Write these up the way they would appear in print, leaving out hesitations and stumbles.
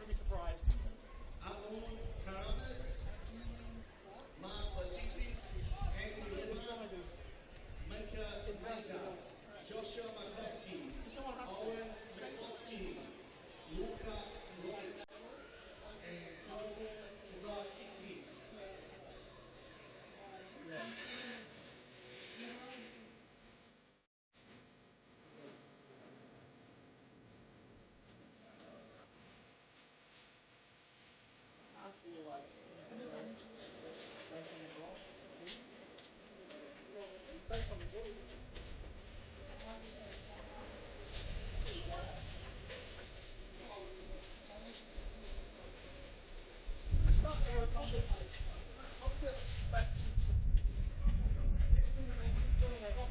to be surprised. So someone has to. I feel like based on the goal. It's not a how do you expect it's doing it up?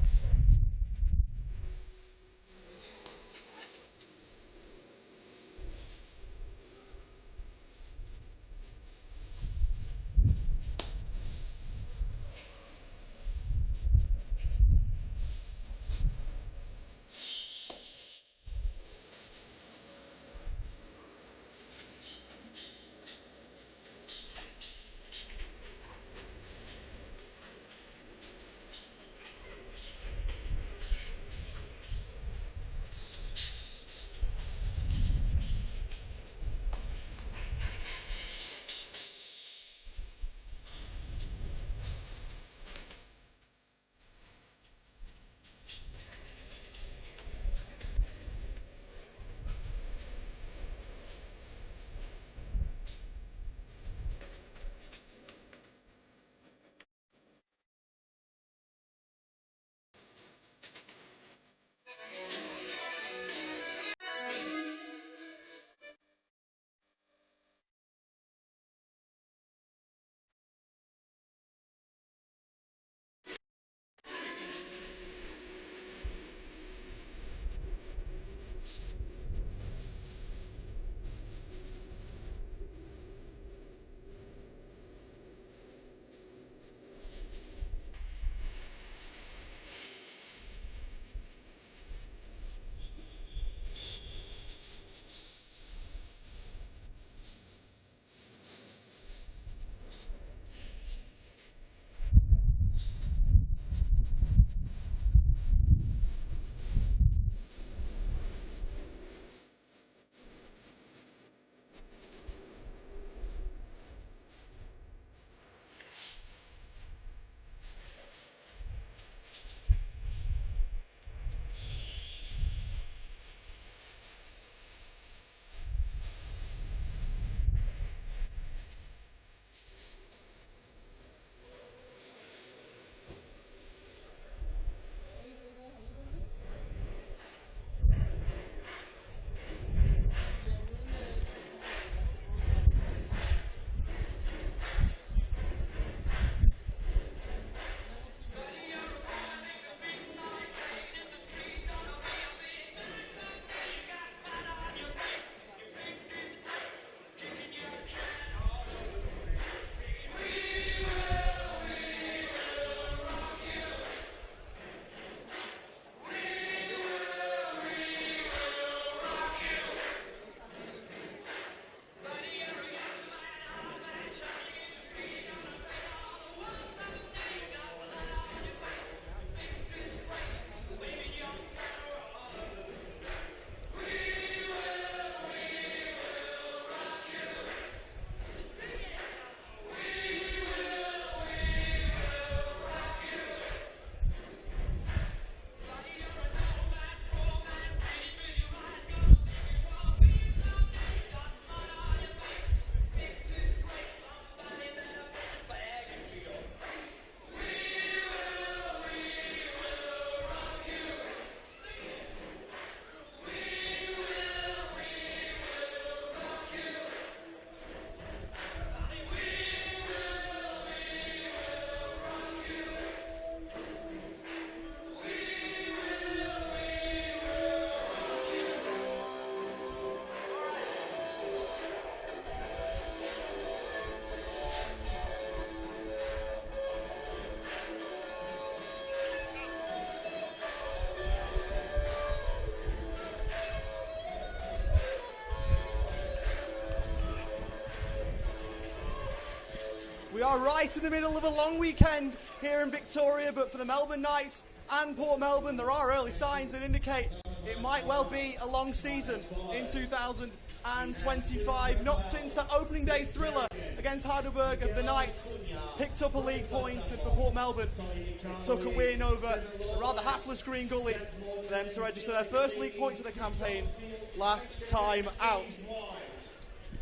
We are right in the middle of a long weekend here in Victoria, but for the Melbourne Knights and Port Melbourne, there are early signs that indicate it might well be a long season in 2025. Not since that opening day thriller against Heidelberg of the Knights picked up a league point, and for Port Melbourne, it took a win over a rather hapless Green Gully for them to register their first league points of the campaign last time out.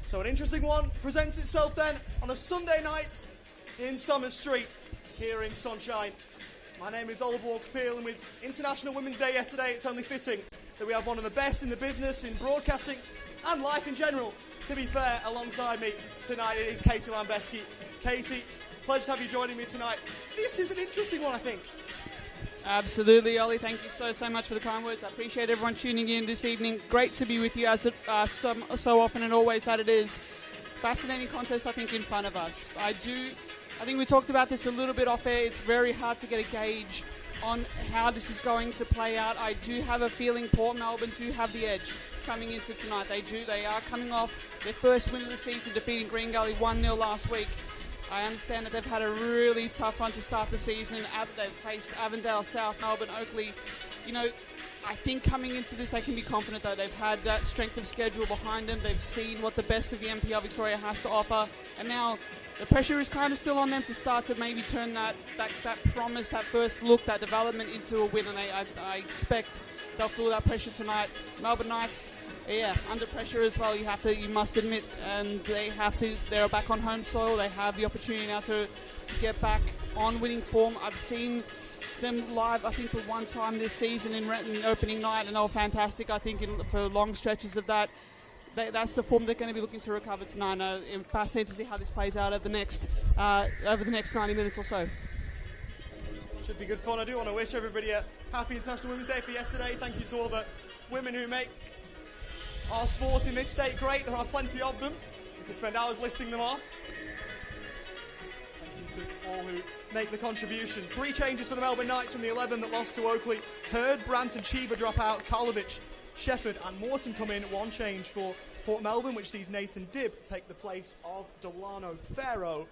So an interesting one presents itself then on a Sunday night in Somers Street here in Sunshine. My name is Oliver Walker-Peel, and with International Women's Day yesterday, it's only fitting that we have one of the best in the business in broadcasting and life in general. To be fair, alongside me tonight it is Katie Lambeski. Katie, pleasure to have you joining me tonight. This is an interesting one, I think. Absolutely, Ollie. Thank you so much for the kind words. I appreciate everyone tuning in this evening. Great to be with you, as it so often and always that it is. Fascinating contest, I think, in front of us. I think we talked about this a little bit off air. It's very hard to get a gauge on how this is going to play out. I do have a feeling Port Melbourne do have the edge coming into tonight. They do. They are coming off their first win of the season, defeating Green Gully 1-0 last week. I understand that they've had a really tough run to start the season. They've faced Avondale, South Melbourne, Oakley. I think coming into this they can be confident, though. They've had that strength of schedule behind them. They've seen what the best of the NPL Victoria has to offer. And now the pressure is kind of still on them to start to maybe turn that promise, that first look, that development into a win. And I expect they'll feel that pressure tonight. Melbourne Knights, under pressure as well, you must admit, and they're back on home soil. They have the opportunity now to get back on winning form. I've seen them live, I think, for one time this season in Renton opening night, and they were fantastic, I think, for long stretches of that. That's the form they're going to be looking to recover tonight. I'm fascinated to see how this plays out over the next 90 minutes or so. Should be good fun. I do want to wish everybody a happy International Women's Day for yesterday. Thank you to all the women who make our sport in this state great. There are plenty of them. We could spend hours listing them off. Thank you to all who make the contributions. 3 changes for the Melbourne Knights from the 11 that lost to Oakley. Hurd, Brandt and Chiba drop out. Karlovic, Shepherd and Morton come in. 1 change for Port Melbourne, which sees Nathan Dibb take the place of Delano Farrow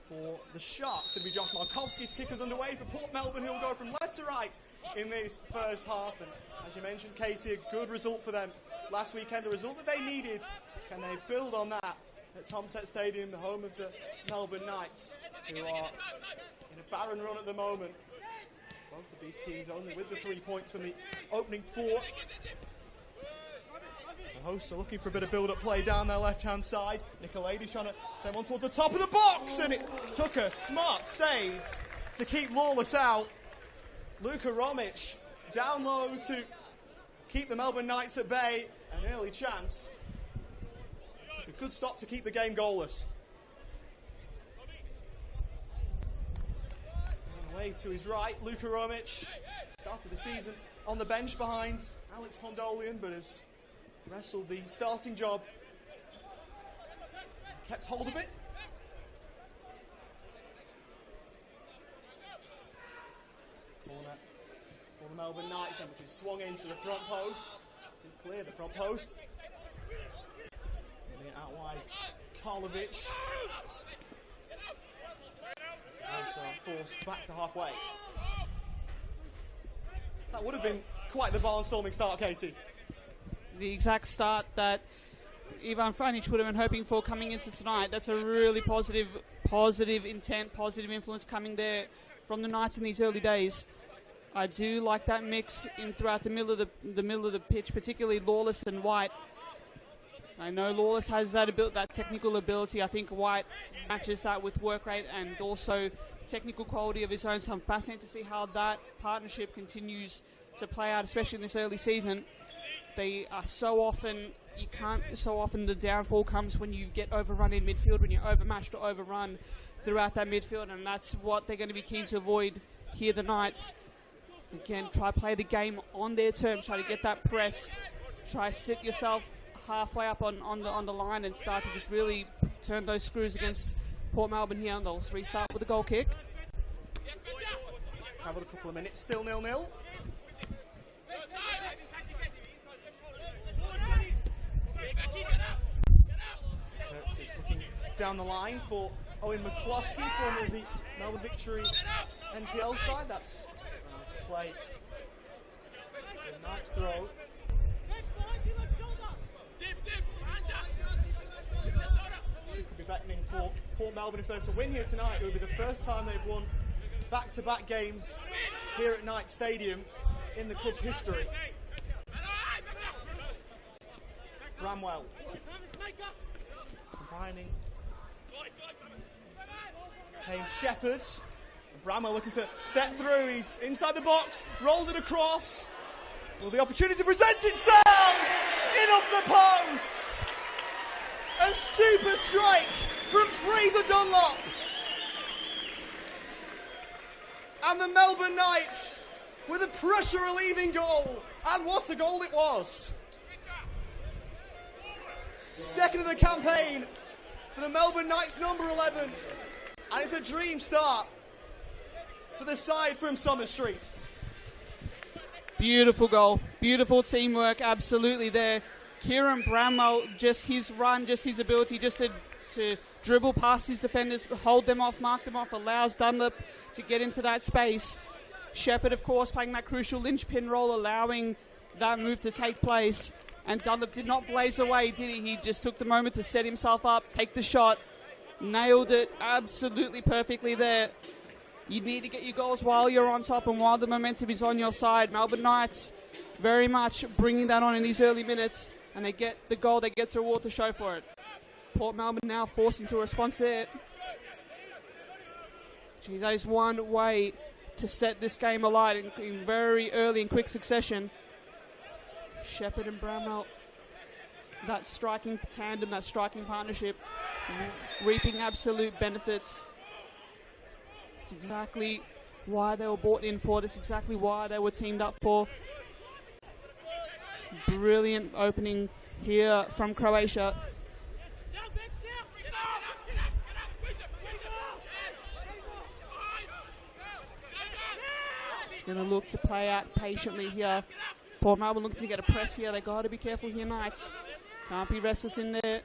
for the Sharks. It'll be Josh Markowski to kick us underway for Port Melbourne, who will go from left to right in this first half. And as you mentioned, Katie, a good result for them last weekend, a result that they needed. Can they build on that at Tomset Stadium, the home of the Melbourne Knights, who are in a barren run at the moment? Both of these teams only with the 3 points from the opening 4. The hosts are looking for a bit of build-up play down their left-hand side. Nicolaides trying to send one toward the top of the box, and it took a smart save to keep Lawless out. Luka Romic down low to keep the Melbourne Knights at bay. An early chance. Took a good stop to keep the game goalless. Down away to his right, Luka Romic started the season on the bench behind Alex Hondolian, but has wrestled the starting job. Kept hold of it. Corner for the Melbourne Knights, which is swung into the front post. Clear the front post. Getting it out wide. Karlovic. Also forced back to halfway. That would have been quite the barnstorming start, Katie. The exact start that Ivan Franic would have been hoping for coming into tonight. That's a really positive intent, positive influence coming there from the Knights in these early days. I do like that mix in throughout the middle of the pitch, particularly Lawless and White. I know Lawless has that technical ability. I think White matches that with work rate and also technical quality of his own. So I'm fascinated to see how that partnership continues to play out, especially in this early season. They are so often the downfall comes when you get overrun in midfield, when you're overmatched or overrun throughout that midfield, and that's what they're going to be keen to avoid here, the Knights. Again, try play the game on their terms, try to get that press, try sit yourself halfway up on the line and start to just really turn those screws against Port Melbourne here, and they'll restart with a goal kick. Travelled a couple of minutes, still 0-0. Kurtz is looking down the line for Owen McCloskey, former of the Melbourne Victory NPL side. That's to play. The Knights throw. She could be beckoning for Port Melbourne if they're to win here tonight. It would be the first time they've won back-to-back games here at Knights Stadium in the club's history. Bramwell combining. Kane Shepherd. Bramwell looking to step through. He's inside the box, rolls it across. Will the opportunity present itself? In off the post. A super strike from Fraser Dunlop. And the Melbourne Knights with a pressure-relieving goal. And what a goal it was. Second of the campaign for the Melbourne Knights number 11. And it's a dream start for the side from Summer Street. Beautiful goal. Beautiful teamwork, absolutely there. Kieran Bramwell, just his run, just his ability just to dribble past his defenders, hold them off, mark them off, allows Dunlop to get into that space. Shepherd, of course, playing that crucial linchpin role, allowing that move to take place. And Dunlop did not blaze away, did he? He just took the moment to set himself up, take the shot, nailed it absolutely perfectly there. You need to get your goals while you're on top and while the momentum is on your side. Melbourne Knights very much bringing that on in these early minutes, and they get the goal, they get the reward to show for it. Port Melbourne now forced into a response there. Geez, that is one way to set this game alight in very early and quick succession. Shepherd and Bramwell, that striking tandem, that striking partnership, reaping absolute benefits. It's exactly why they were brought in for. That's exactly why they were teamed up for. Brilliant opening here from Croatia. She's going to look to play out patiently here. Port Melbourne looking to get a press here. They got to be careful here, Knights. Can't be restless in there.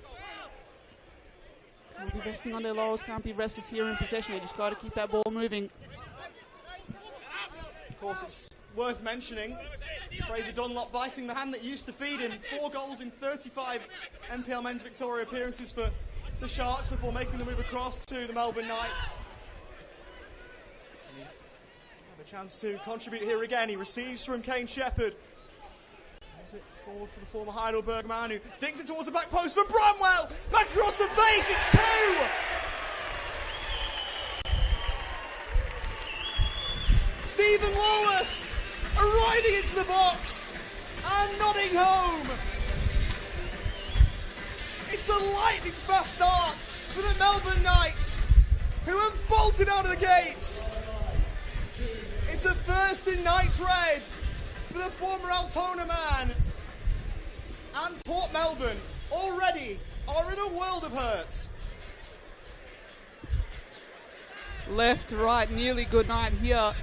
Can't be resting on their laurels. Can't be restless here in possession. They just got to keep that ball moving. Of course, it's worth mentioning Fraser Dunlop biting the hand that used to feed him. 4 goals in 35 NPL Men's Victoria appearances for the Sharks before making the move across to the Melbourne Knights. Have a chance to contribute here again. He receives from Kane Shepherd. It forward for the former Heidelberg man who digs it towards the back post for Bramwell. Back across the face, it's 2! Stephen Lawless arriving into the box and nodding home. It's a lightning fast start for the Melbourne Knights, who have bolted out of the gates. It's a first in Knights red for the former Altona man. And Port Melbourne already are in a world of hurt. Left, right, nearly good night here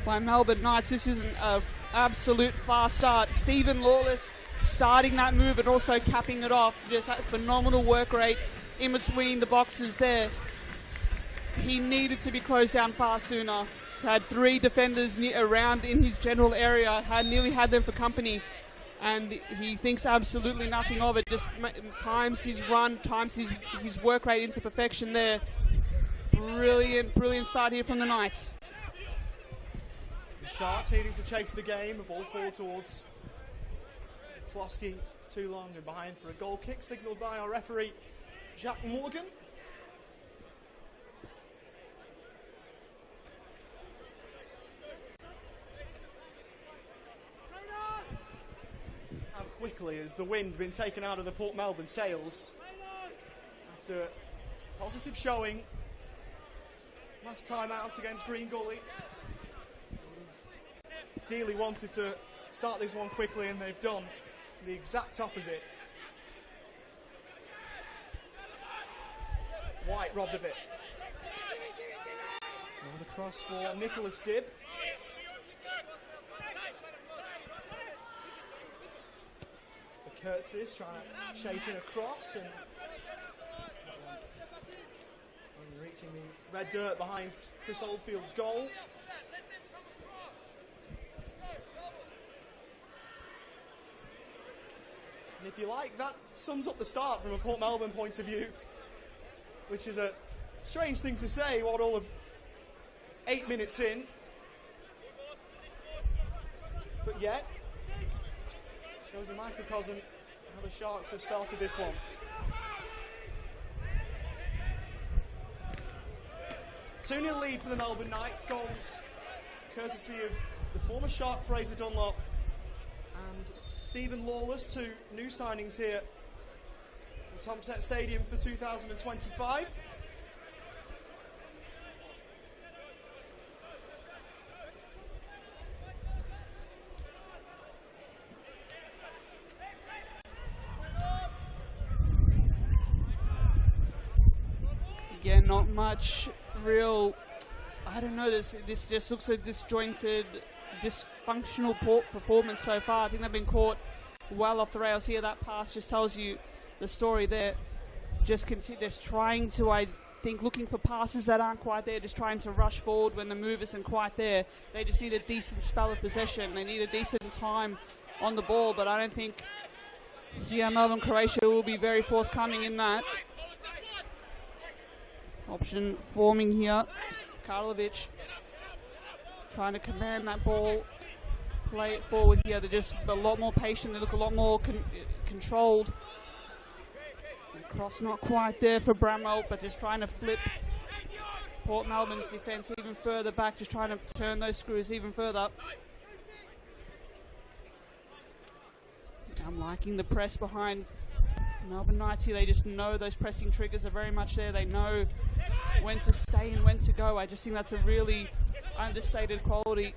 by Melbourne Knights. This is an absolute fast start. Stephen Lawless starting that move and also capping it off. Just a phenomenal work rate in between the boxes there. He needed to be closed down far sooner. Had 3 defenders around in his general area, nearly had them for company, and he thinks absolutely nothing of it. Just times his run, times his work rate into perfection there. Brilliant start here from the Knights. The Sharks needing to chase the game. The ball forward towards Klosky, too long and behind for a goal kick, signalled by our referee, Jack Morgan. How quickly has the wind been taken out of the Port Melbourne sails after a positive showing last time out against Green Gully. Ideally wanted to start this one quickly, and they've done the exact opposite. White robbed of it. Another cross for Nicholas Dibb. The Kurtzes trying to shape in a cross and reaching red dirt behind Chris Oldfield's goal. And if you like, that sums up the start from a Port Melbourne point of view, which is a strange thing to say, what, all of 8 minutes in. But yet, shows a microcosm how the Sharks have started this one. 2-0 lead for the Melbourne Knights. Goals courtesy of the former Shark Fraser Dunlop and Stephen Lawless, two new signings here at Tomset Stadium for 2025. Again, not much real, I don't know, this just looks like disjointed, dysfunctional Port performance so far. I think they've been caught well off the rails here. That pass just tells you the story there. Just trying to, I think, looking for passes that aren't quite there, just trying to rush forward when the move isn't quite there. They just need a decent spell of possession. They need a decent time on the ball, but I don't think here Melbourne Croatia will be very forthcoming in that. Option forming here. Karlovic trying to command that ball, play it forward here. They're just a lot more patient. They look a lot more controlled. And cross not quite there for Bramwell, but just trying to flip Port Melbourne's defence even further back, just trying to turn those screws even further. I'm liking the press behind Melbourne Knights here. They just know those pressing triggers are very much there. They know when to stay and when to go. I just think that's a really understated quality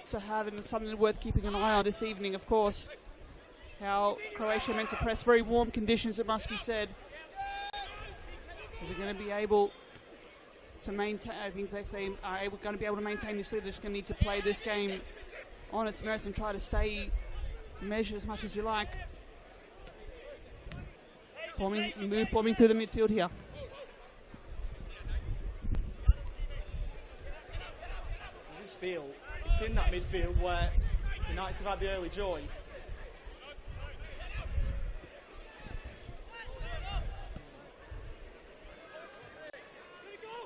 to have, and something worth keeping an eye on this evening, of course. How Croatia meant to press, very warm conditions, it must be said. So they're going to be able to maintain, I think if they are going to be able to maintain this lead, they're just going to need to play this game on its merits and try to stay measured as much as you like. Forming through the midfield here. I just feel it's in that midfield where the Knights have had the early joy.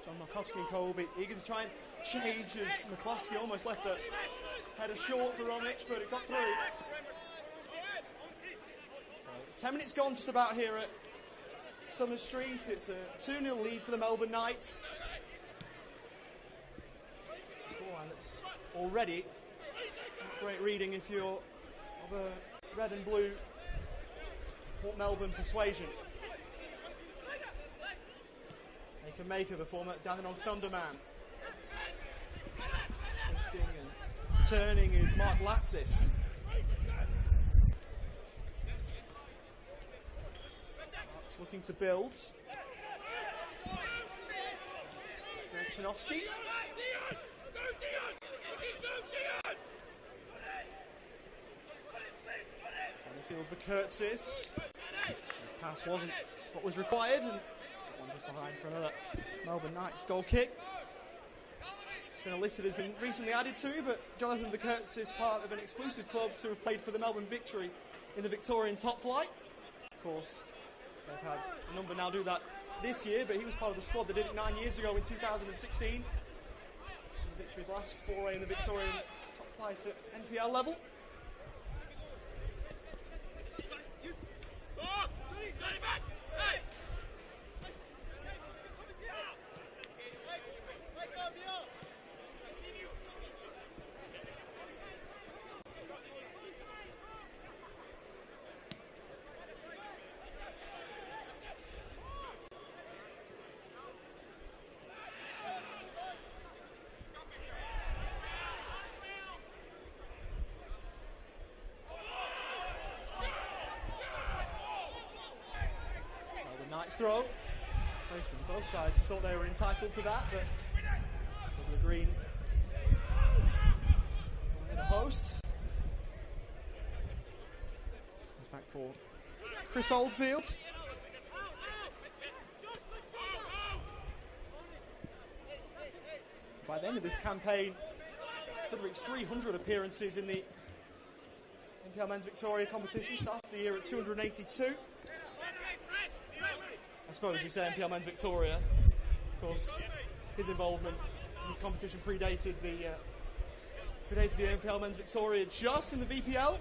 John Markowski and Colby eager to try and change as McCloskey almost left the header short for Romic, but it got through. 10 minutes gone just about here at Summer Street. It's a 2-0 lead for the Melbourne Knights. It's a scoreline that's already not great reading if you're of a red and blue Port Melbourne persuasion. Maker, the former Dandenong Thunderman. Twisting and turning is Mark Latsis. Looking to build. Chinovsky. Trying to field for Kurtzis. His pass wasn't what was required, and that one just behind for another Melbourne Knights goal kick. It's been a list that has been recently added to, but Jonathan Kurtzis is part of an exclusive club to have played for the Melbourne Victory in the Victorian top flight. Of course, they've had a number now do that this year, but he was part of the squad that did it 9 years ago in 2016. The Victory's last foray in the Victorian top flight at NPL level. Knights throw. Both sides thought they were entitled to that, but the green the hosts. Comes back for Chris Oldfield. At the end of this campaign, could reach 300 appearances in the NPL Men's Victoria competition. Started the year at 282. I suppose we say NPL Men's Victoria. Of course, his involvement in this competition predated the NPL Men's Victoria just in the VPL.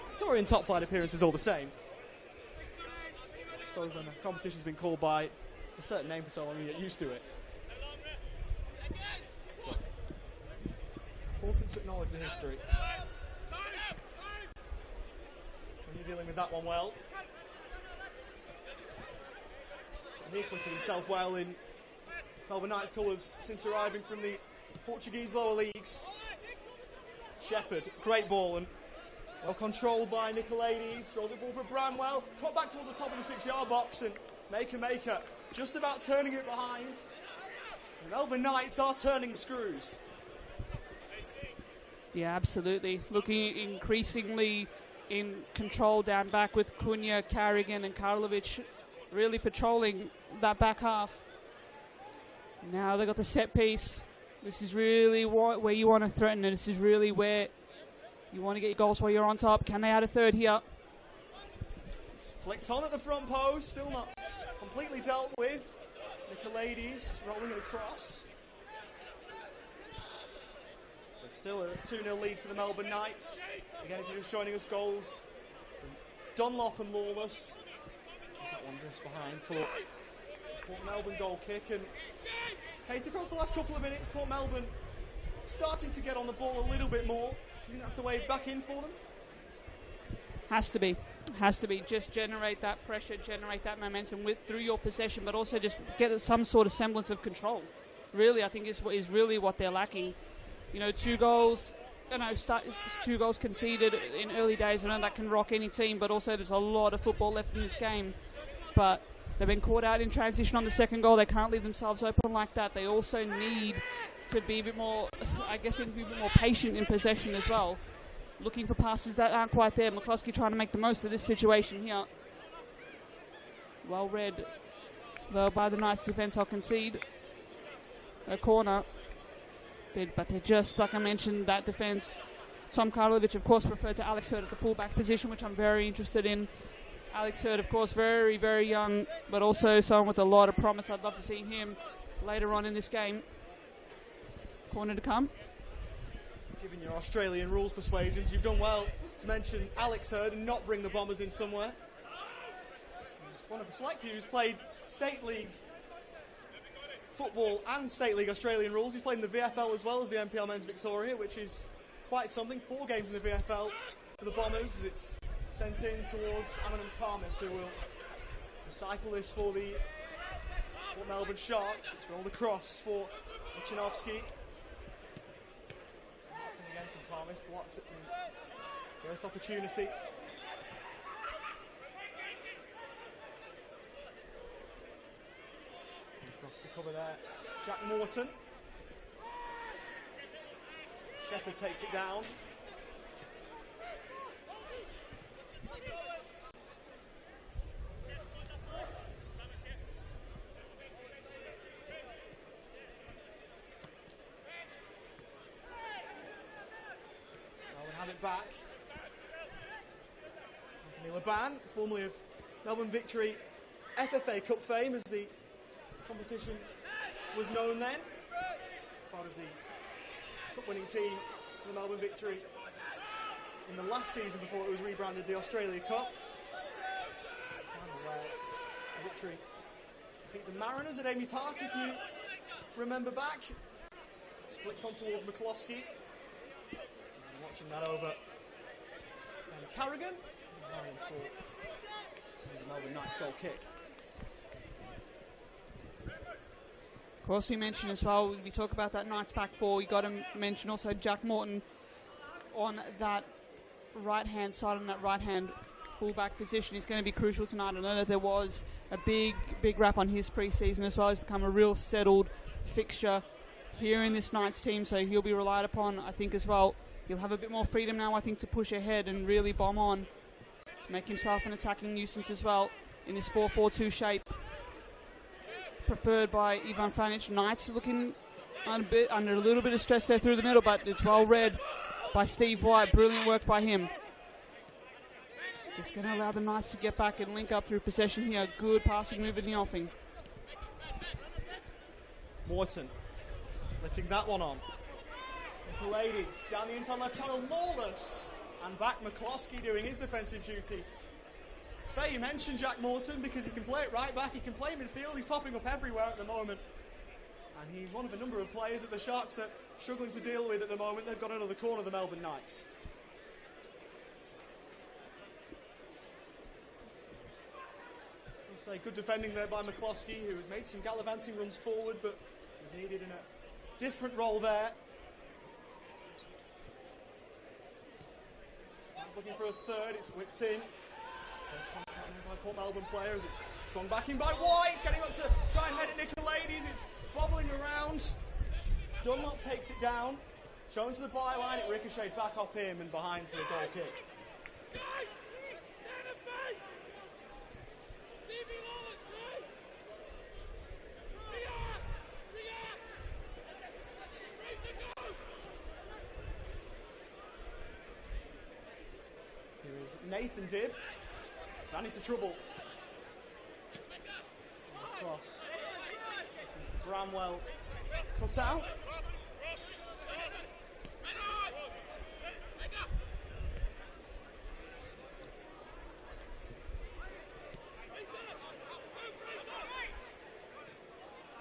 Victorian top flight appearances all the same. I suppose when the competition's been called by a certain name for so long, you get used to it. But important to acknowledge the history. When you're dealing with that one well. He acquitted himself well in Melbourne Knights colours since arriving from the Portuguese lower leagues. Shepherd, great ball and well controlled by Nicolaides. Throws it forward for Bramwell. Cut back towards the top of the 6-yard box and Maker just about turning it behind. The Melbourne Knights are turning screws. Yeah, absolutely. Looking increasingly in control down back with Cunha, Carrigan and Karlovic really patrolling that back half. Now they've got the set piece. This is really where you want to threaten, and this is really where you want to get your goals while you're on top. Can they add a third here? Flicks on at the front post, still not completely dealt with. Nicolaides rolling it across. So still a 2-0 lead for the Melbourne Knights. Again, if you're just joining us, goals from Dunlop and Lawless. That one just behind for Port Melbourne goal kick. And Kate, across the last couple of minutes, Port Melbourne starting to get on the ball a little bit more. Do you think that's the way back in for them? Has to be. Has to be. Just generate that pressure, generate that momentum through your possession, but also just get some sort of semblance of control. Really, I think is really what they're lacking. You know, 2 goals. It's 2 goals conceded in early days. I know that can rock any team, but also there's a lot of football left in this game. But they've been caught out in transition on the second goal. They can't leave themselves open like that. They also need to be a bit more, patient in possession as well. Looking for passes that aren't quite there. McCluskey trying to make the most of this situation here. Well read, though, by the Knights defence. I'll concede a corner. But they're just, like I mentioned, that defence. Tom Karlovic, of course, preferred to Alex Hurd at the fullback position, which I'm very interested in. Alex Hurd, of course, very, very young, but also someone with a lot of promise. I'd love to see him later on in this game. Corner to come. Given your Australian rules persuasions, you've done well to mention Alex Hurd and not bring the Bombers in somewhere. He's one of the select few who's played State League football and State League Australian rules. He's played in the VFL as well as the NPL Men's Victoria, which is quite something. 4 games in the VFL for the Bombers as it's sent in towards Aminam Karmis, who will recycle this for the Melbourne Sharks. It's rolled across for Michanovsky. Again from Karmis, blocks at the first opportunity. Across to cover there, Jack Morton. Shepherd takes it down. Back. Anthony Laban, formerly of Melbourne Victory FFA Cup fame, as the competition was known then. Part of the cup-winning team of the Melbourne Victory in the last season before it was rebranded the Australia Cup. Final where Victory beat the Mariners at Amy Park, if you remember back. It's flicked on towards McCloskey. Watching that over and Carrigan behind for the Melbourne Knights goal kick. Of course, we mentioned as well, we talk about that Knights back 4, you got to mention also Jack Morton on that right-hand side, on that right-hand full-back position. Is going to be crucial tonight. I know that there was a big rap on his pre-season as well. He's become a real settled fixture here in this Knights team, so he'll be relied upon, I think, as well. He'll have a bit more freedom now, I think, to push ahead and really bomb on. Make himself an attacking nuisance as well in this 4-4-2 shape. Preferred by Ivan Franic. Knights looking under a little bit of stress there through the middle, but it's well read by Steve White. Brilliant work by him. Just going to allow the Knights to get back and link up through possession here. Good passing move in the offing. Morton lifting that one on. Nicolaides down the inside left channel, Lawless. And back McCloskey doing his defensive duties. It's fair you mentioned Jack Morton because he can play it right back, he can play midfield, he's popping up everywhere at the moment. And he's one of a number of players that the Sharks are struggling to deal with at the moment. They've got another corner, the Melbourne Knights. I'll say good defending there by McCloskey, who has made some gallivanting runs forward, but was needed in a different role there. He's looking for a third, it's whipped in. There's contact by Port Melbourne players. It's swung back in by White. It's getting up to try and head at Nicolaides. It's bobbling around. Dunlop takes it down. Shown to the byline. It ricocheted back off him and behind for a goal kick. Here is Nathan Dibb. Ran into trouble. Cross. Bramwell cut out.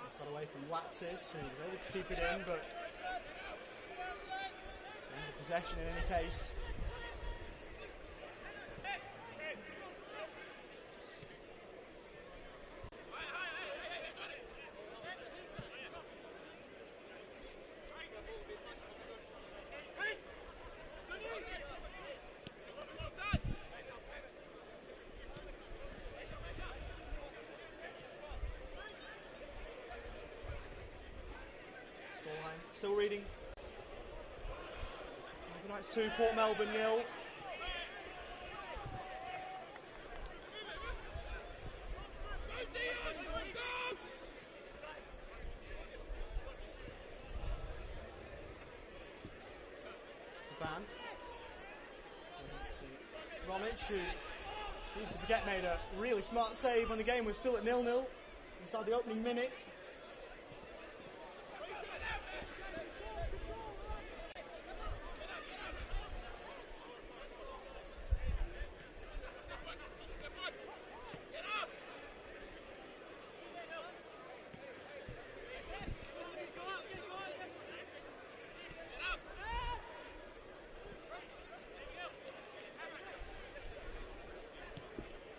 It's got away from Latsis, who was able to keep it in, but it's under possession in any case. Still reading. Melbourne Knights 2, Port Melbourne 0. Ban. Romich, who it's easy to forget made a really smart save when the game was still at 0-0 inside the opening minute.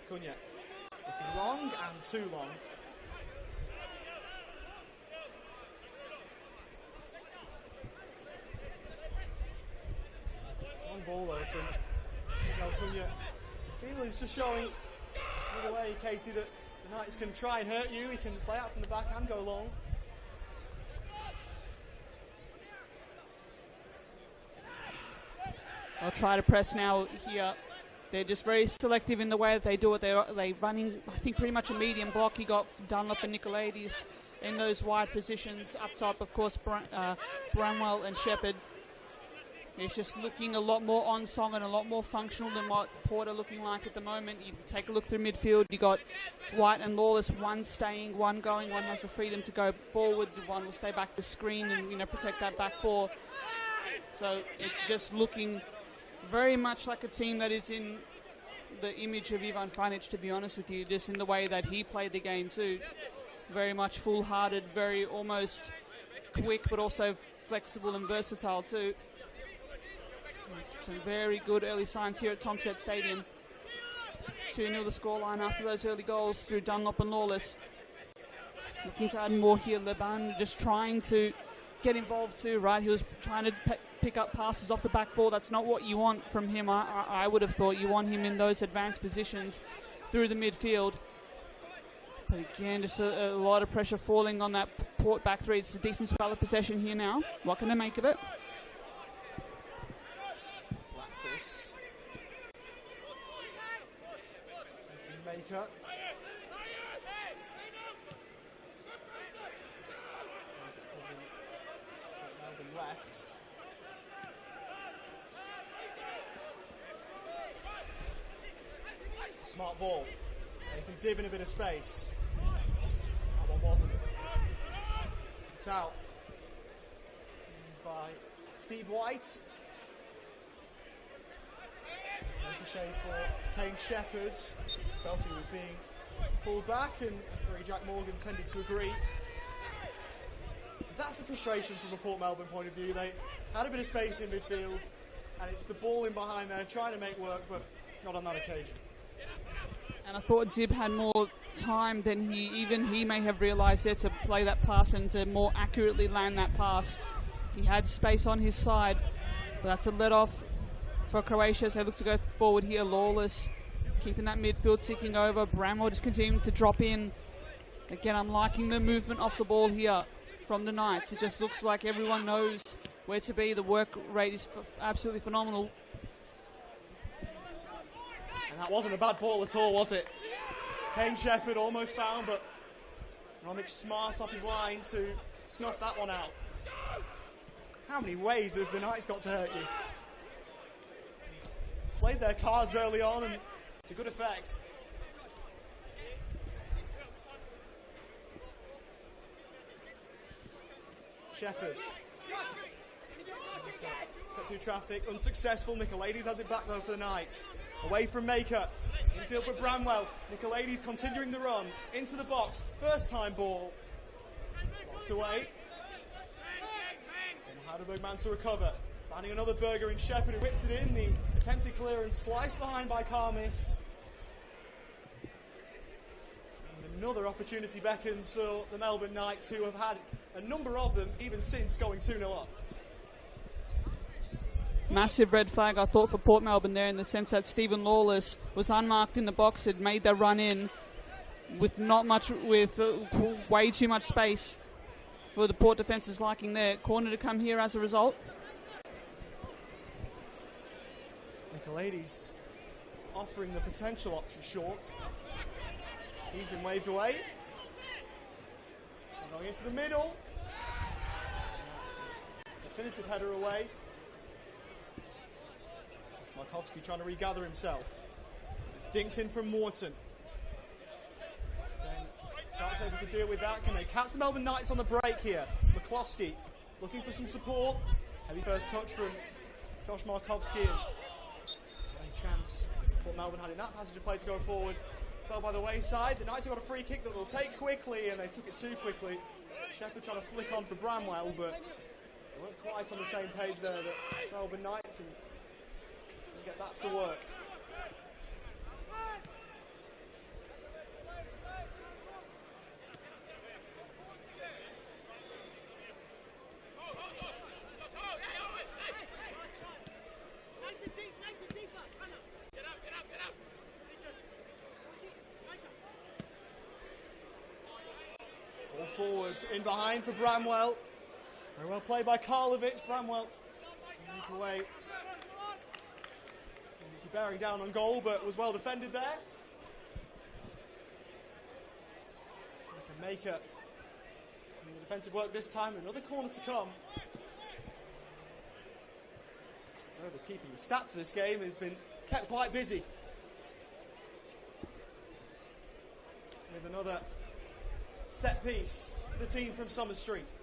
Cunha looking long and too long. Long ball though from Miguel Cunha. I feel he's just showing either way, Katie, that the Knights can try and hurt you. He can play out from the back and go long. I'll try to press now here. They're just very selective in the way that they do it. They're running, I think, pretty much a medium block. You got Dunlop and Nicolaides in those wide positions. Up top, of course, Bramwell and Shepherd. It's just looking a lot more on song and a lot more functional than what Port are looking like at the moment. You take a look through midfield. You got White and Lawless, one staying, one going. One has the freedom to go forward. One will stay back to screen and protect that back four. So it's just looking very much like a team that is in the image of Ivan Fanic, to be honest with you, just in the way that he played the game too. Very much full-hearted, very almost quick, but also flexible and versatile too. Some very good early signs here at Tomset Stadium. 2-0 the scoreline after those early goals through Dunlop and Lawless. Looking to add more here. Leban just trying to get involved too, right? He was trying to pick up passes off the back four. That's not what you want from him. I would have thought you want him in those advanced positions through the midfield. But again, just a lot of pressure falling on that Port back three. It's a decent spell of possession here now. What can they make of it? Latsis. Maker. left. Smart ball. Nathan Dibb in a bit of space. That one wasn't. It's out. By Steve White. Ricochet for Kane Shepherd. Felt he was being pulled back, and referee Jack Morgan tended to agree. That's a frustration from a Port Melbourne point of view. They had a bit of space in midfield, and it's the ball in behind there trying to make work, but not on that occasion. And I thought Dibb had more time than he may have realised there to play that pass and to more accurately land that pass. He had space on his side, but that's a let off for Croatia as they look to go forward here. Lawless keeping that midfield ticking over. Bramwell just continuing to drop in. Again, I'm liking the movement off the ball here from the Knights. It just looks like everyone knows where to be. The work rate is absolutely phenomenal. And that wasn't a bad ball at all, was it? Kane Shepherd almost found, but Romic smart off his line to snuff that one out. How many ways have the Knights got to hurt you? Played their cards early on, and to good effect. Shepherd. Set through traffic, unsuccessful. Nicolaides has it back though for the Knights. Away from Maker. Infield for Bramwell. Nicolaides continuing the run. Into the box. First time ball. Locked away. And Heidelberg man to recover. Finding another burger in Shepherd who whipped it in. The attempted clearance sliced behind by Karmis. And another opportunity beckons for the Melbourne Knights, who have had a number of them even since going 2-0 up. Massive red flag, I thought, for Port Melbourne there, in the sense that Stephen Lawless was unmarked in the box, had made that run in with way too much space for the Port defence's liking there. Corner to come here as a result. Nicolaides offering the potential option short. He's been waved away. So going into the middle. Definitive header away. Markowski trying to regather himself. It's dinked in from Morton. Then Sharks able to deal with that. Can they catch the Melbourne Knights on the break here? McCloskey looking for some support. Heavy first touch from Josh Markowski. Any chance Port Melbourne had in that passage of play to go forward. Fell by the wayside. The Knights have got a free kick that they'll take quickly, and they took it too quickly. Shepherd trying to flick on for Bramwell, but they weren't quite on the same page there, the Melbourne Knights, and get that to work. All forwards in behind for Bramwell. Very well played by Karlovic. Bramwell make away. Bearing down on goal, but was well defended there. They can make it. The defensive work this time. Another corner to come. Whoever's keeping the stats for this game has been kept quite busy. With another set piece for the team from Summer Street.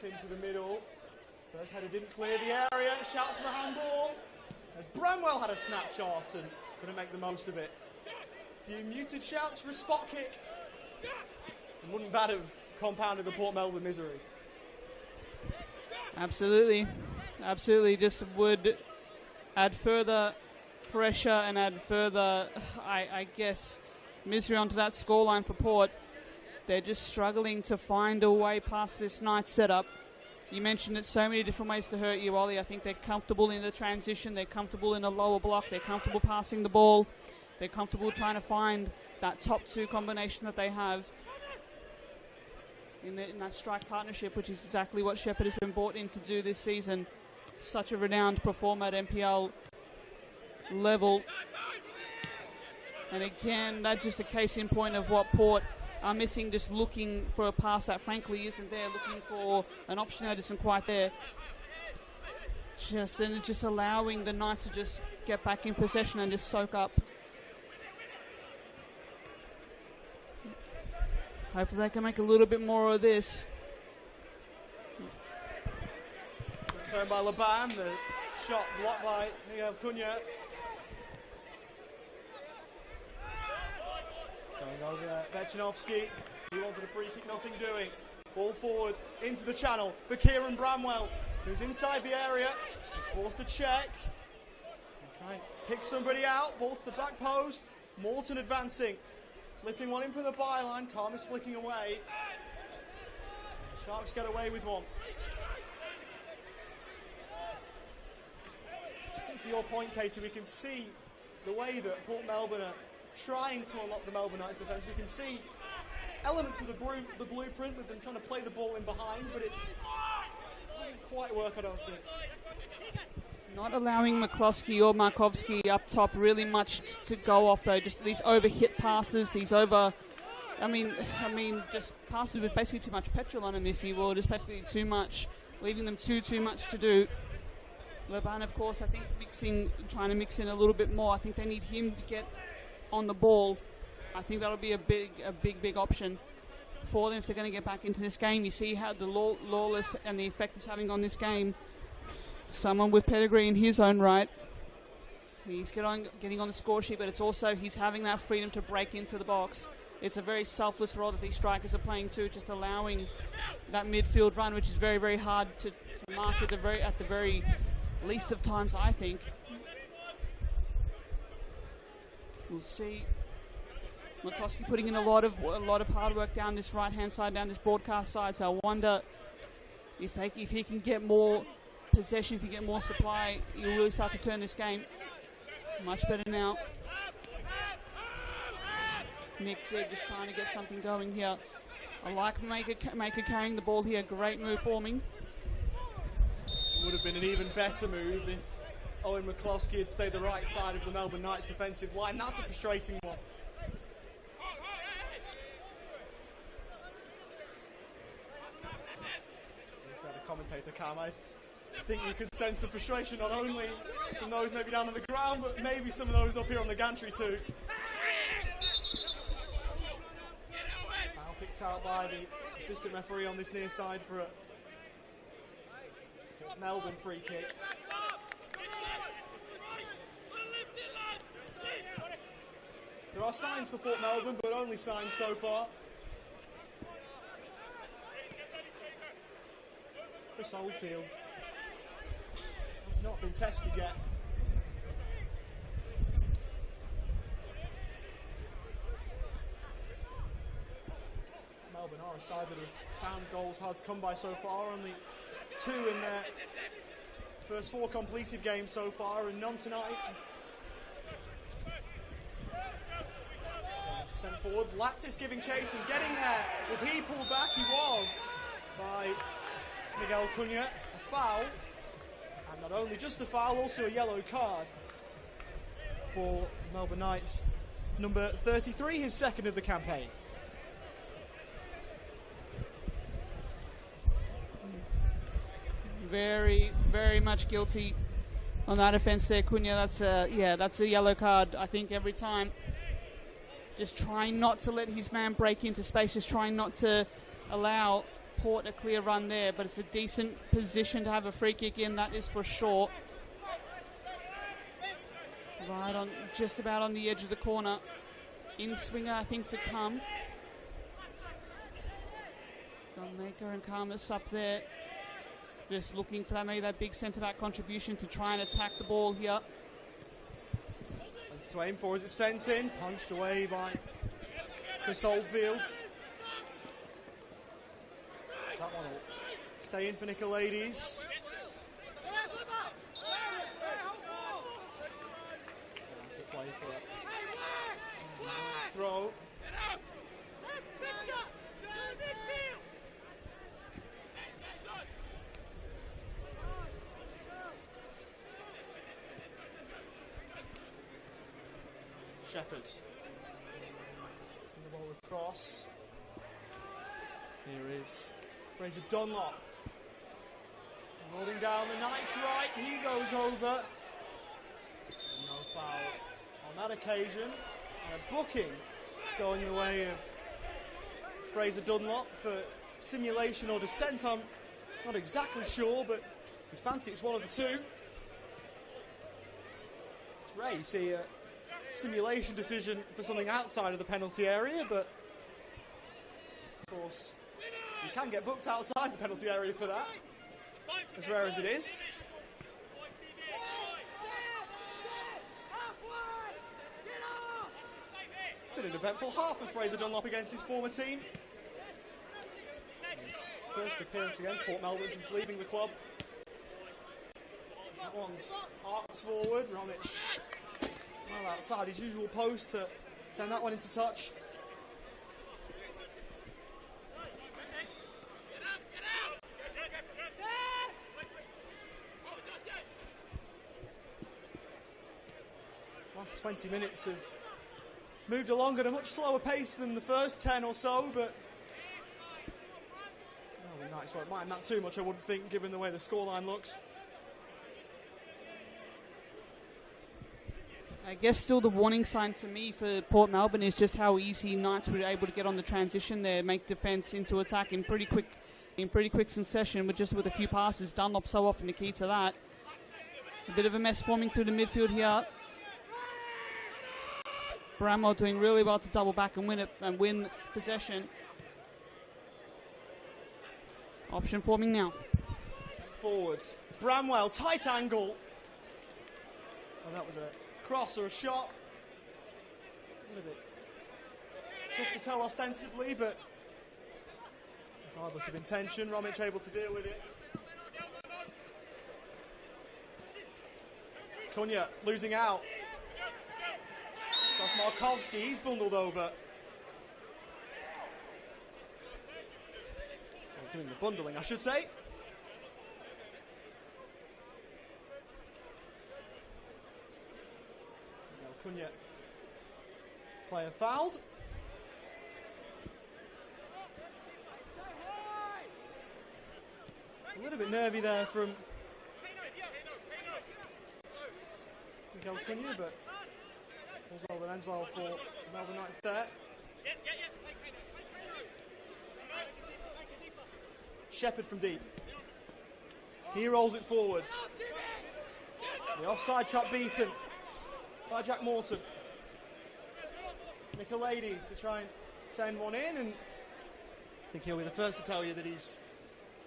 Into the middle. First header didn't clear the area. Shout to the handball. As Bramwell had a snapshot and couldn't make the most of it. A few muted shouts for a spot kick. And wouldn't that have compounded the Port Melbourne misery? Absolutely. Absolutely. Just would add further pressure and add further, I guess, misery onto that scoreline for Port. They're just struggling to find a way past this Knights setup. You mentioned it, so many different ways to hurt you, Ollie. I think they're comfortable in the transition. They're comfortable in a lower block. They're comfortable passing the ball. They're comfortable trying to find that top two combination that they have in that strike partnership, which is exactly what Shepherd has been brought in to do this season. Such a renowned performer at NPL level. And again, that's just a case in point of what Port are missing, just looking for a pass that frankly isn't there, looking for an option that isn't quite there. Just allowing the Knights to just get back in possession and just soak up. Hopefully they can make a little bit more of this. Good turn by Laban, the shot blocked by Miguel Cunha. Going over there, Vechinovsky. He wanted a free kick, nothing doing. Ball forward into the channel for Kieran Bramwell, who's inside the area. He's forced to check. And try and pick somebody out. Ball to the back post. Morton advancing. Lifting one in from the byline. Calm is flicking away. Sharks get away with one. I think to your point, Katie, we can see the way that Port Melbourne are trying to unlock the Melbourne Knights defence. We can see elements of the blueprint with them trying to play the ball in behind, but it doesn't quite work, I don't think. It's not allowing McCloskey or Markovsky up top really much to go off, though. Just these over-hit passes, these over... I mean, just passes with basically too much petrol on them, if you will. Just basically too much, leaving them too much to do. Laban, of course, I think trying to mix in a little bit more. I think they need him to get on the ball. I think that'll be a big option for them if they're going to get back into this game. You see how the Lawless and the effect it's having on this game. Someone with pedigree in his own right. He's getting on the score sheet, but it's also he's having that freedom to break into the box. It's a very selfless role that these strikers are playing too, just allowing that midfield run, which is very hard to mark at the very least of times, I think. We'll see. McCloskey putting in a lot of hard work down this right-hand side, down this broadcast side. So I wonder if he can get more possession, if he can get more supply, he'll really start to turn this game much better now. Nick Digg just trying to get something going here. I like Maker carrying the ball here. Great move forming. It would have been an even better move if Owen McCloskey had stayed the right side of the Melbourne Knights defensive line. That's a frustrating one. The commentator Cam, I think you could sense the frustration not only from those maybe down on the ground, but maybe some of those up here on the gantry too. Foul picked out by the assistant referee on this near side for a Melbourne free kick. There are signs for Port Melbourne, but only signs so far. Chris Oldfield has not been tested yet. Melbourne are a side that have found goals hard to come by so far. Only 2 in their first 4 completed games so far, and none tonight. Sent forward, Lattis giving chase and getting there. Was he pulled back? He was, by Miguel Cunha. A foul, and not only just a foul, also a yellow card for Melbourne Knights. Number 33, his second of the campaign. Very much guilty on that offence there, Cunha. That's a yellow card, I think, every time. Just trying not to let his man break into space, just trying not to allow Port a clear run there, but it's a decent position to have a free kick in, that is for sure. Right on, just about on the edge of the corner. In swinger, I think, to come. Got Maker and Karmas up there. Just looking for maybe that big centre-back contribution to try and attack the ball here. To aim for as it's sent in, punched away by Chris Oldfield. That one will stay in for Nicolaides. To play for a nice throw. Shepherd Cross. Here is Fraser Dunlop. Rolling down the Knights right, he goes over. And no foul on that occasion. And a booking going the way of Fraser Dunlop for simulation or descent. I'm not exactly sure, but you'd fancy it's one of the two. It's rare you see a simulation decision for something outside of the penalty area, but of course you can get booked outside the penalty area for that, as rare as it is. Been an eventful half for Fraser Dunlop against his former team. His first appearance against Port Melbourne since leaving the club. That one's arcs forward. Romic well outside his usual post to send that one into touch. Last 20 minutes have moved along at a much slower pace than the first 10 or so, but the Knights won't mind that too much, I wouldn't think, given the way the scoreline looks. I guess still the warning sign to me for Port Melbourne is just how easy Knights were able to get on the transition there, make defence into attack in pretty quick succession, with a few passes. Dunlop so often the key to that. A bit of a mess forming through the midfield here. Bramwell doing really well to double back and win possession. Option forming now. Forwards. Bramwell, tight angle. Oh, that was a cross or a shot. A little bit tough to tell ostensibly, but regardless of intention, Romic able to deal with it. Cunha losing out. That's Markovski, he's bundled over. Doing the bundling, I should say. Cunha, player fouled. A little bit nervy there from Miguel Cunha, but all's well that ends well for Melbourne Knights there. Shepherd from deep. He rolls it forward. The offside trap beaten by Jack Morton. Nicolaides to try and send one in, and I think he'll be the first to tell you that he's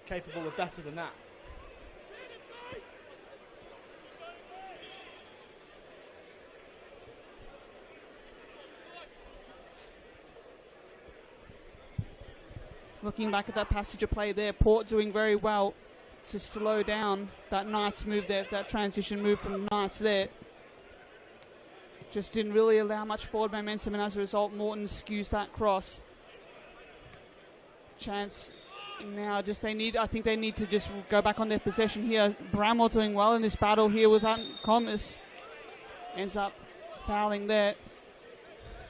capable of better than that. Looking back at that passage of play there, Port doing very well to slow down that Knights move there, that transition move from Knights there. Just didn't really allow much forward momentum, and as a result, Morton skews that cross. Chance now, I think they need to just go back on their possession here. Bramwell doing well in this battle here with Comas. Ends up fouling there.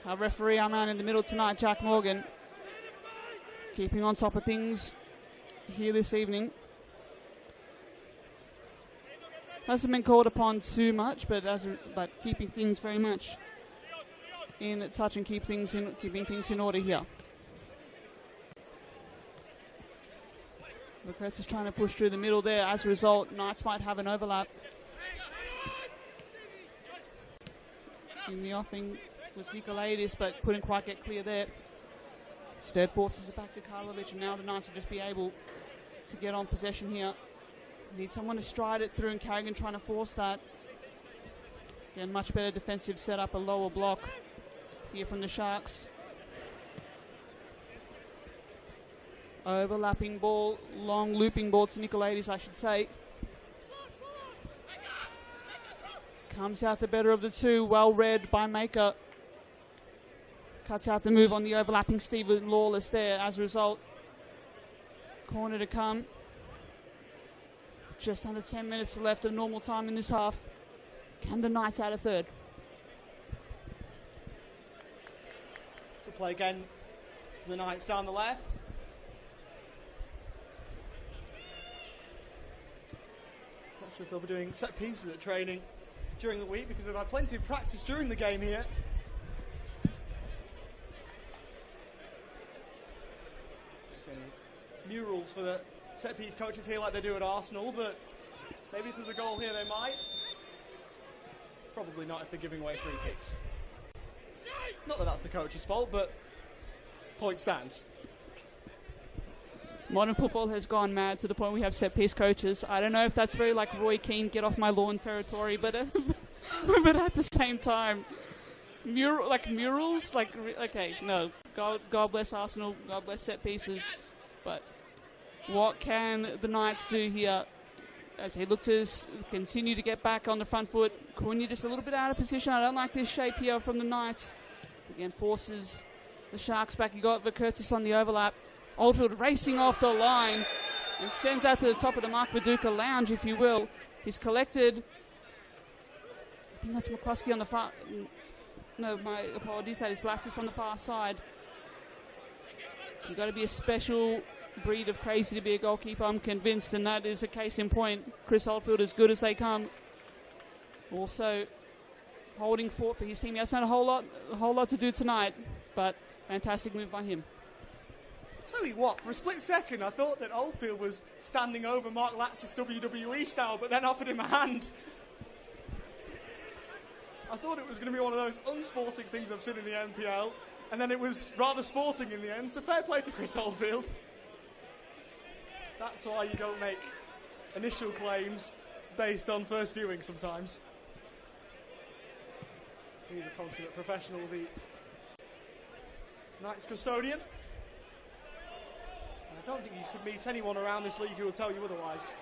Our referee, our man in the middle tonight, Jack Morgan, keeping on top of things here this evening. Hasn't been called upon too much, but keeping things very much in touch and keeping things in order here. Lucas is trying to push through the middle there. As a result, Knights might have an overlap. In the offing was Nicolaides, but couldn't quite get clear there. Instead forces it back to Karlovic, and now the Knights will just be able to get on possession here. Need someone to stride it through, and Carrigan trying to force that. Again, much better defensive setup, a lower block here from the Sharks. Overlapping ball, long looping ball to Nicolaides, I should say. Comes out the better of the two, well read by Maker. Cuts out the move on the overlapping Stephen Lawless there. As a result, corner to come. Just under 10 minutes left of normal time in this half. Can the Knights add a third? Good play again for the Knights down the left. Not sure if they'll be doing set pieces at training during the week because they've had plenty of practice during the game here. Just any murals for the set piece coaches here like they do at Arsenal, but maybe if there's a goal here they might. Probably not if they're giving away free kicks. Not that that's the coach's fault, but point stands. Modern football has gone mad to the point we have set-piece coaches. I don't know if that's very like Roy Keane, get off my lawn territory, but but at the same time, murals, okay, no, God bless Arsenal, God bless set pieces, but what can the Knights do here as they look to continue to get back on the front foot? Cunha just a little bit out of position. I don't like this shape here from the Knights. Again, forces the Sharks back. You got Vercurtis on the overlap. Oldfield racing off the line and sends out to the top of the Mark Viduka lounge, if you will. He's collected. I think that's McCluskey on the far. No, my apologies. That is Lattis on the far side. You've got to be a special breed of crazy to be a goalkeeper, I'm convinced, and that is a case in point. Chris Oldfield, as good as they come. Also holding fort for his team. He hasn't had a whole lot to do tonight, but fantastic move by him. Tell you what, for a split second I thought that Oldfield was standing over Mark Lattis WWE style, but then offered him a hand. I thought it was going to be one of those unsporting things I've seen in the NPL, and then it was rather sporting in the end, so fair play to Chris Oldfield. That's why you don't make initial claims based on first viewing sometimes. He's a consummate professional, the Knights custodian. I don't think you could meet anyone around this league who will tell you otherwise.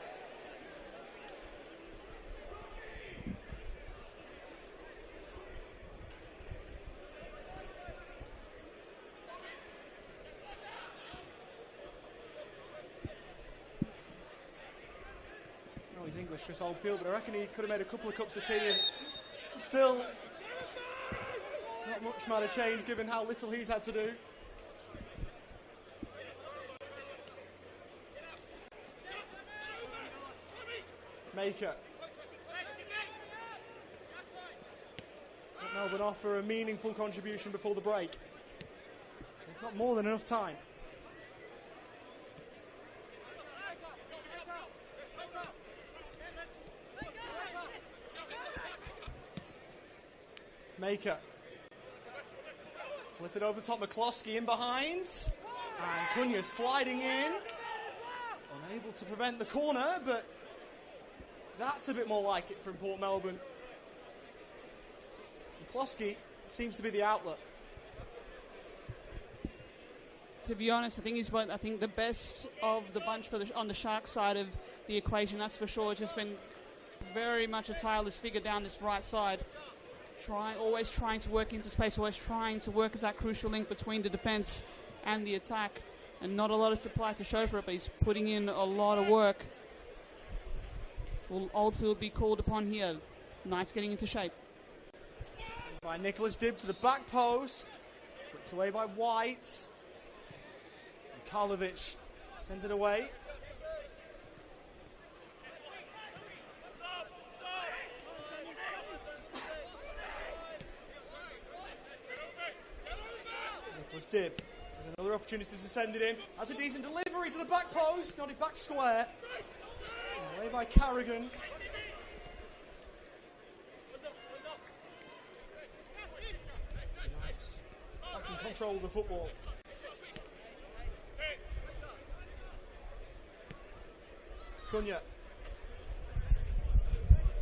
No, he's English, Chris Oldfield, but I reckon he could have made a couple of cups of tea and still not much might have changed given how little he's had to do. Maker. Melbourne offer a meaningful contribution before the break. They've got more than enough time. Maker. It's lifted over the top, McCloskey in behind. And Cunha sliding in. Unable to prevent the corner, but that's a bit more like it from Port Melbourne. McCloskey seems to be the outlet. To be honest, I think he's the best of the bunch on the Sharks side of the equation, that's for sure. It's just been very much a tireless figure down this right side. Always trying to work into space, always trying to work as that crucial link between the defence and the attack. And not a lot of supply to show for it, but he's putting in a lot of work. Will Oldfield be called upon here? Knights getting into shape. By Nicholas Dibb to the back post. Flicked away by White. And Karlovic sends it away. Nicholas Dibb has another opportunity to send it in. That's a decent delivery to the back post. Nodded back square. Away by Carrigan. Nice. Back in control of the football. Cunha.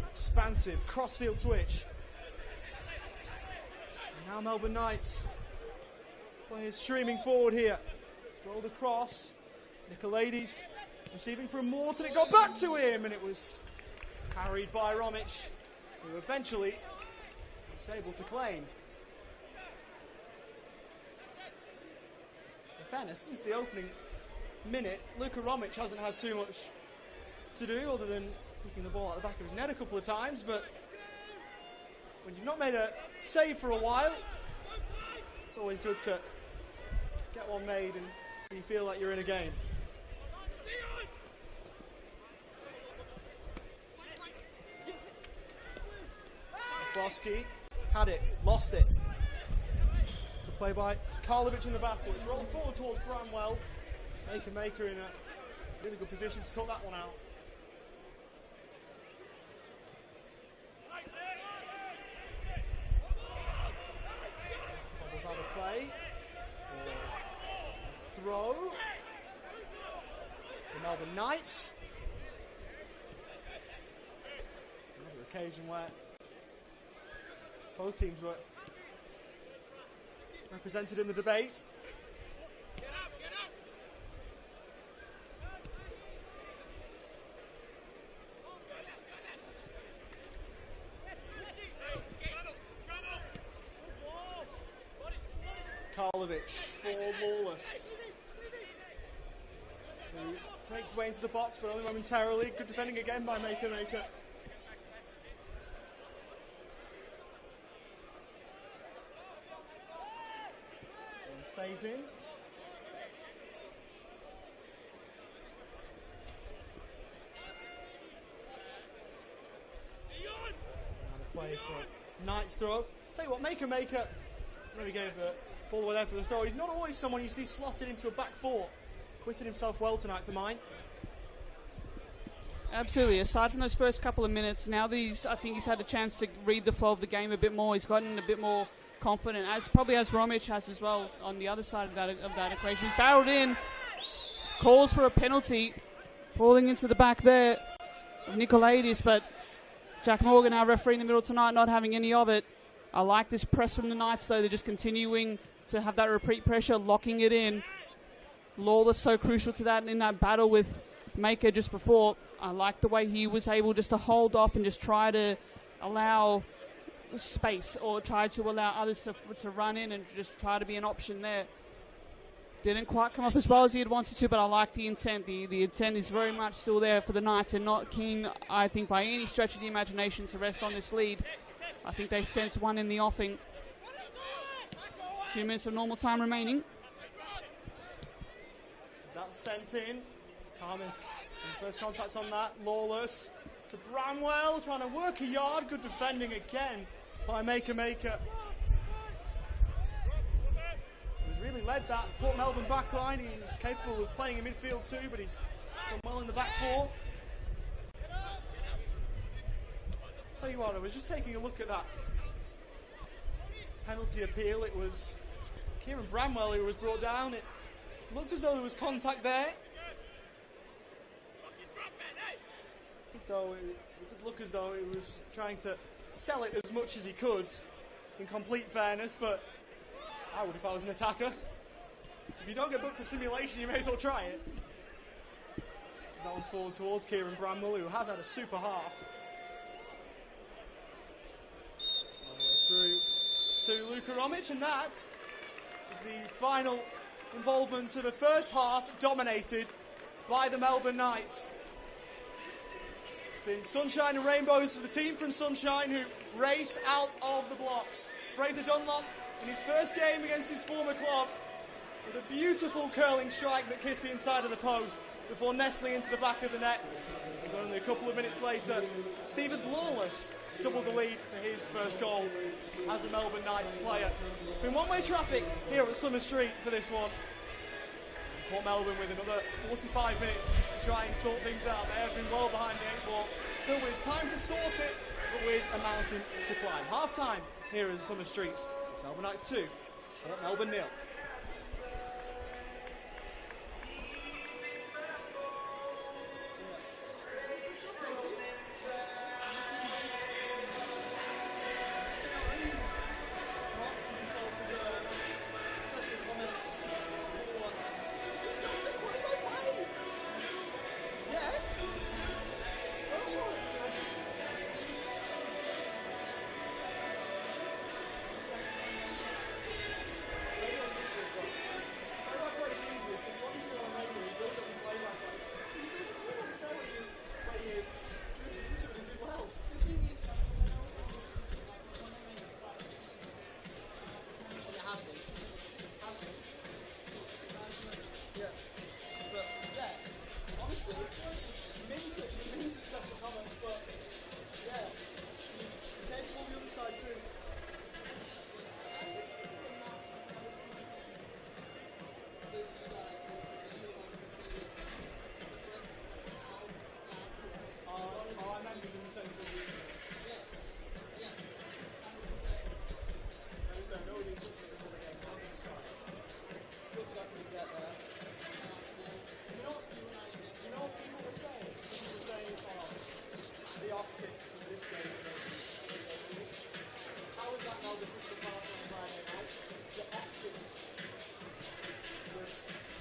Expansive crossfield switch. And now Melbourne Knights. Players streaming forward here. Rolled across. Nicolaides. Receiving from Morton, it got back to him, and it was carried by Romic, who eventually was able to claim. In fairness, since the opening minute, Luka Romic hasn't had too much to do other than picking the ball out the back of his net a couple of times, but when you've not made a save for a while, it's always good to get one made and so you feel like you're in a game. Frosky had it, lost it. Good play by Karlovic in the battle. It's rolled forward towards Bramwell. Maker in a really good position to cut that one out. Bobbles out of play for a throw to the Melbourne Knights. Another occasion where both teams were represented in the debate. Karlovic for Lawless, who makes his way into the box, but only momentarily. Good defending again by Maker. And stays in. And a play for Knight's throw. Tell you what, Maker, I know he gave the ball away there for the throw. He's not always someone you see slotted into a back four. Quitted himself well tonight for mine. Absolutely. Aside from those first couple of minutes, now I think he's had a chance to read the flow of the game a bit more. He's gotten a bit more confident, as Romic has as well on the other side of that equation. He's barreled in, calls for a penalty, falling into the back there of Nikolaidis, but Jack Morgan, our referee in the middle tonight, not having any of it. I like this press from the Knights, though. They're just continuing to have that repeat pressure, locking it in. Lawless so crucial to that in that battle with Maker just before. I like the way he was able just to hold off and just try to allow space or try to allow others to run in and just try to be an option there. Didn't quite come off as well as he had wanted to, but I like the intent. The intent is very much still there for the Knights and not keen, I think, by any stretch of the imagination to rest on this lead. I think they sense one in the offing. 2 minutes of normal time remaining. That's sent in. Karmis, first contact on that. Lawless to Bramwell, trying to work a yard. Good defending again by Maker. He's really led that Port Melbourne back line. He's capable of playing in midfield too, but he's done well in the back four. Tell you what, I was just taking a look at that penalty appeal. It was Kieran Bramwell who was brought down. It looked as though there was contact there. It did look as though he was trying to sell it as much as he could, in complete fairness, but I would if I was an attacker. If you don't get booked for simulation, you may as well try it. That one's forward towards Kieran Bramwell, who has had a super half. All the way through to Luka Romic, and that is the final involvement of the first half, dominated by the Melbourne Knights. It's been sunshine and rainbows for the team from Sunshine, who raced out of the blocks. Fraser Dunlop, in his first game against his former club, with a beautiful curling strike that kissed the inside of the post before nestling into the back of the net. It was only a couple of minutes later, Stephen Lawless doubled the lead for his first goal as a Melbourne Knights player. It's been one-way traffic here at Summer Street for this one. Port Melbourne with another 45 minutes to try and sort things out. They have been well behind the 8 ball, still with time to sort it, but with a mountain to climb. Half-time here at Summer Street. It's Melbourne Knights 2, Port Melbourne 0. defenders in the centre of the universe. Yes. So no one needs to before the game. How can you start? Gutted I couldn't get there. You know what people were saying? People were saying, the optics of this game versus how was that now versus the partner on Friday night? The optics were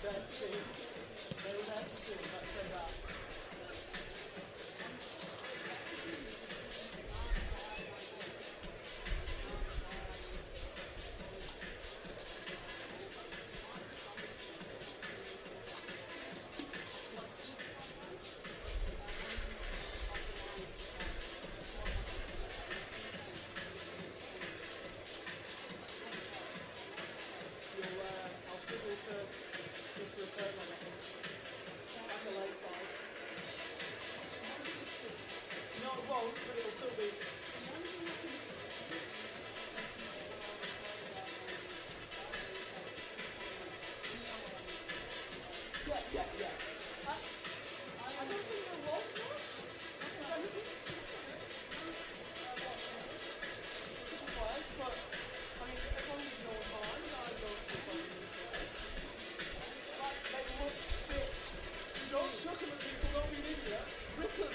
there to see. They were there to see, let's say that. I'll struggle to miss the return on it. At the lakeside. No, it won't, but it'll still be. Yeah. I don't think there was much. If anything. A couple players, but I mean, as long as no one's harmed, I don't see a problem with the players. Like, they look sick. You don't chuck them at people, don't be an idiot. Rip them.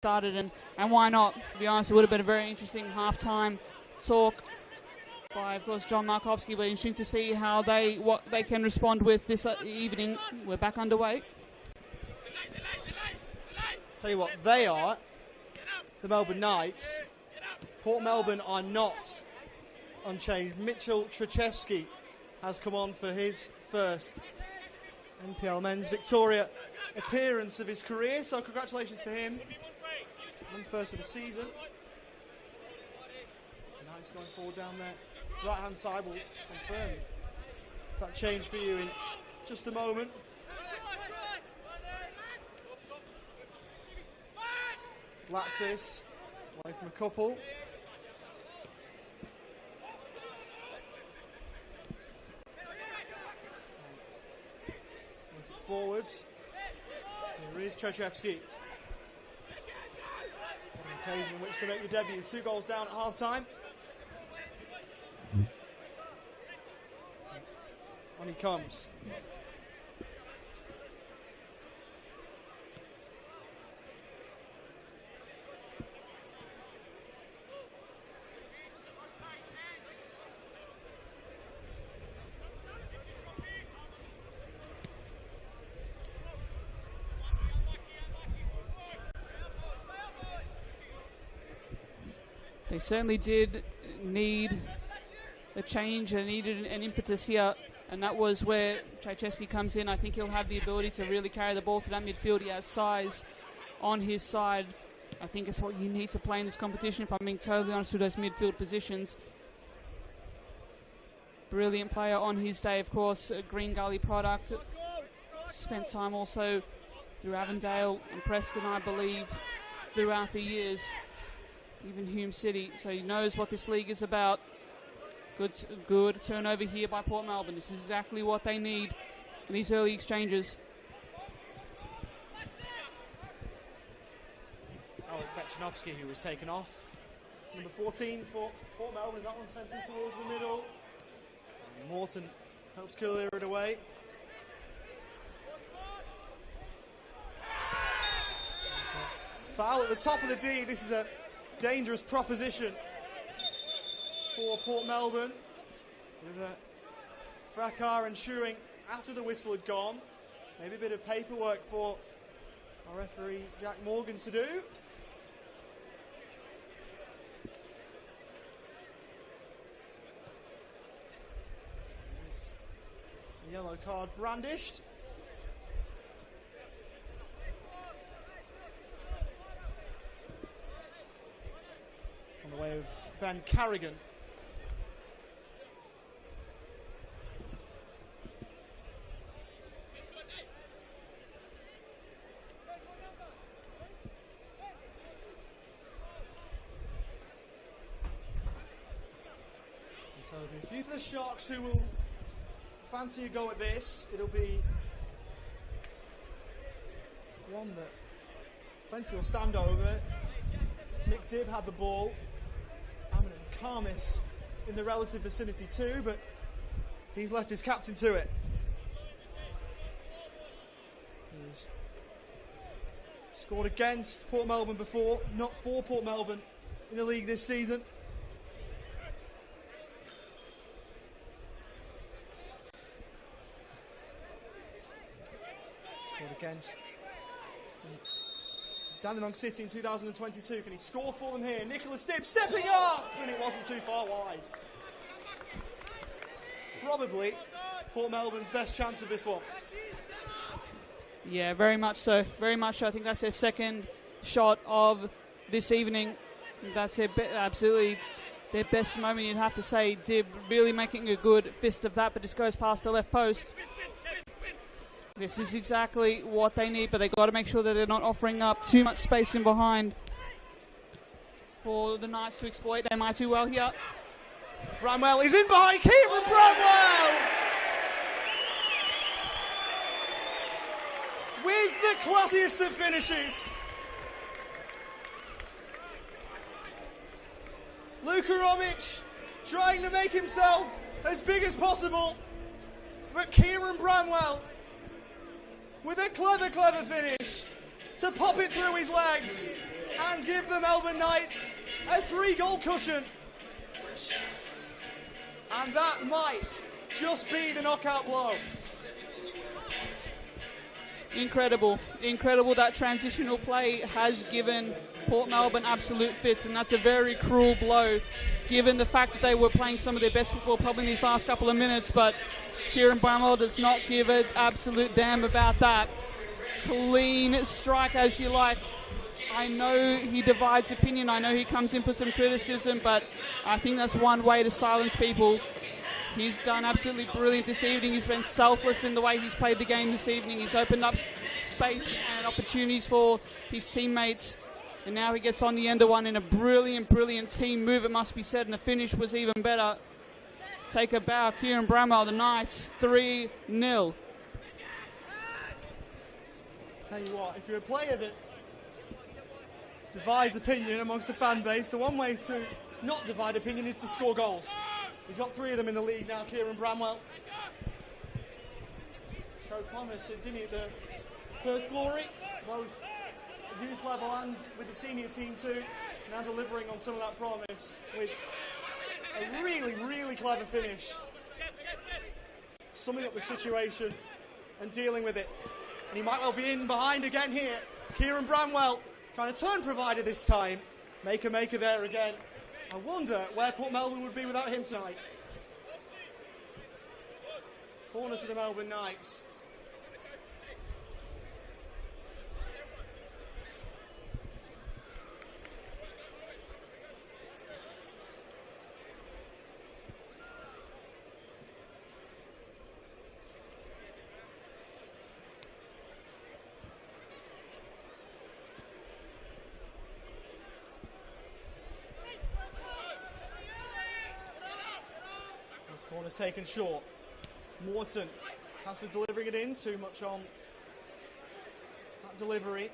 started, and why not? To be honest, it would have been a very interesting halftime talk by, of course, John Markovsky, but interesting to see how what they can respond with this evening. We're back underway. Tell you what, they are the Melbourne Knights. Port Melbourne are not unchanged. Mitchell Trachevsky has come on for his first NPL Men's Victoria appearance of his career, so congratulations to him. And first of the season. Knights going forward down there. Right hand side will confirm that change for you in just a moment. Latsis away from a couple. Forwards. Here is Trachevsky. An occasion in which to make your debut. 2 goals down at half time. On he comes. They certainly did need a change and needed an impetus here, and that was where Trachevsky comes in. I think he'll have the ability to really carry the ball through that midfield. He has size on his side. I think it's what you need to play in this competition, if I'm being totally honest with those midfield positions. Brilliant player on his day, of course, a Green Gully product. Spent time also through Avondale and Preston, I believe, throughout the years. Even Hume City, so he knows what this league is about. Good turnover here by Port Melbourne. This is exactly what they need in these early exchanges. It's Alec Bechanovsky who was taken off. Number 14 for Port Melbourne. Is that one sent in towards the middle? And Morton helps clear it away. Foul at the top of the D. This is a dangerous proposition for Port Melbourne, with a fracas ensuing after the whistle had gone. Maybe a bit of paperwork for our referee Jack Morgan to do. There's a yellow card brandished. On the way of Ben Carrigan. So there'll be a few for the Sharks who will fancy a go at this. It'll be one that plenty will stand over. Nick Dibb had the ball. Amin and Karmis in the relative vicinity too, but he's left his captain to it. He's scored against Port Melbourne before, not for Port Melbourne in the league this season. Scored against Dandenong City in 2022. Can he score for them here? Nicholas Dibb stepping up, and it wasn't too far wide. Probably Port Melbourne's best chance of this one. Yeah, very much so. Very much so. I think that's their second shot of this evening. That's absolutely their best moment, you'd have to say. Dibb really making a good fist of that, but just goes past the left post. This is exactly what they need, but they've got to make sure that they're not offering up too much space in behind for the Knights to exploit. They might do well here. Bramwell is in behind Kieran Bramwell! With the classiest of finishes. Luka Romic trying to make himself as big as possible, but Kieran Bramwell with a clever finish to pop it through his legs and give the Melbourne Knights a 3-goal cushion. And that might just be the knockout blow. Incredible. Incredible. That transitional play has given Port Melbourne absolute fits, and that's a very cruel blow given the fact that they were playing some of their best football probably in these last couple of minutes, but Kieran Bramwell does not give an absolute damn about that. Clean strike as you like. I know he divides opinion. I know he comes in for some criticism, but I think that's one way to silence people. He's done absolutely brilliant this evening. He's been selfless in the way he's played the game this evening. He's opened up space and opportunities for his teammates. And now he gets on the end of one in a brilliant, brilliant team move, it must be said. And the finish was even better. Take a bow. Kieran Bramwell, the Knights, 3-0. Tell you what, if you're a player that divides opinion amongst the fan base, the one way to not divide opinion is to score goals. He's got 3 of them in the league now, Kieran Bramwell. Showed promise, didn't he, at the Perth Glory, both at youth level and with the senior team too. Now delivering on some of that promise with a really, really clever finish. Summing up the situation and dealing with it. And he might well be in behind again here. Kieran Bramwell trying to turn provider this time. Maker there again. I wonder where Port Melbourne would be without him tonight. Corner to the Melbourne Knights. Corner's taken short. Morton, tasked with delivering it in, too much on that delivery.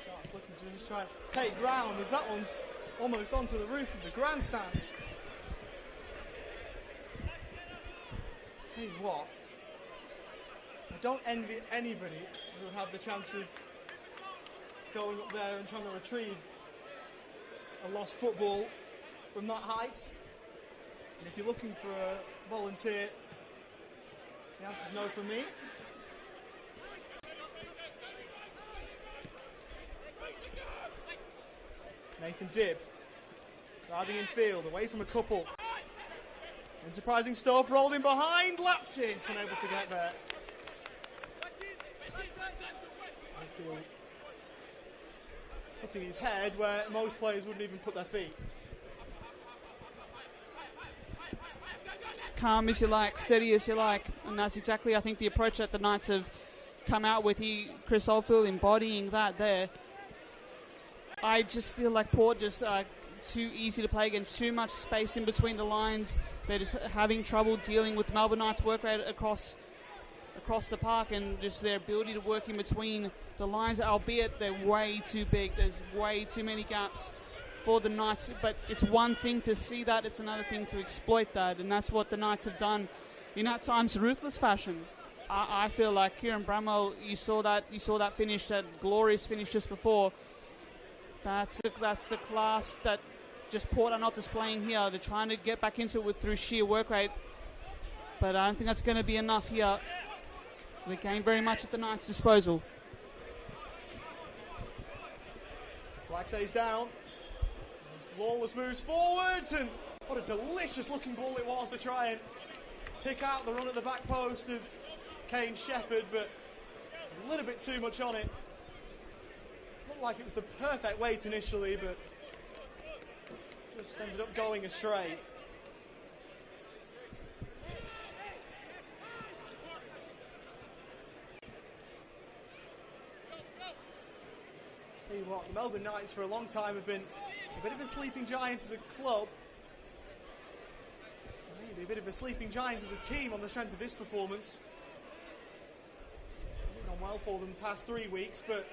Sharp looking to just try and take ground as that one's almost onto the roof of the grandstand. Tell you what, I don't envy anybody who would have the chance of going up there and trying to retrieve a lost football from that height. And if you're looking for a volunteer, the answer's no for me. Nathan Dibb driving in field, away from a couple. And surprising stuff, rolled in behind, Latsis unable to get there. Field putting his head where most players wouldn't even put their feet. Calm as you like, steady as you like, and that's exactly, I think, the approach that the Knights have come out with. Chris Oldfield embodying that there. I just feel like Port just too easy to play against, too much space in between the lines. They're just having trouble dealing with Melbourne Knights' work rate across the park, and just their ability to work in between the lines, albeit they're way too big. There's way too many gaps for the Knights, but it's one thing to see that, it's another thing to exploit that, and that's what the Knights have done in at times ruthless fashion. I feel like Kieran Bramwell, you saw that finish, that glorious finish just before. That's the class that just Port are not displaying here. They're trying to get back into it through sheer work rate, but I don't think that's going to be enough here. The game very much at the Knights' disposal. Flag stays down. Lawless moves forwards, and what a delicious looking ball it was to try and pick out the run at the back post of Kane Shepherd, but a little bit too much on it. Looked like it was the perfect weight initially, but just ended up going astray. Tell you what, the Melbourne Knights for a long time have been a bit of a sleeping giant as a club. Maybe a bit of a sleeping giant as a team on the strength of this performance. Hasn't gone well for them the past 3 weeks, but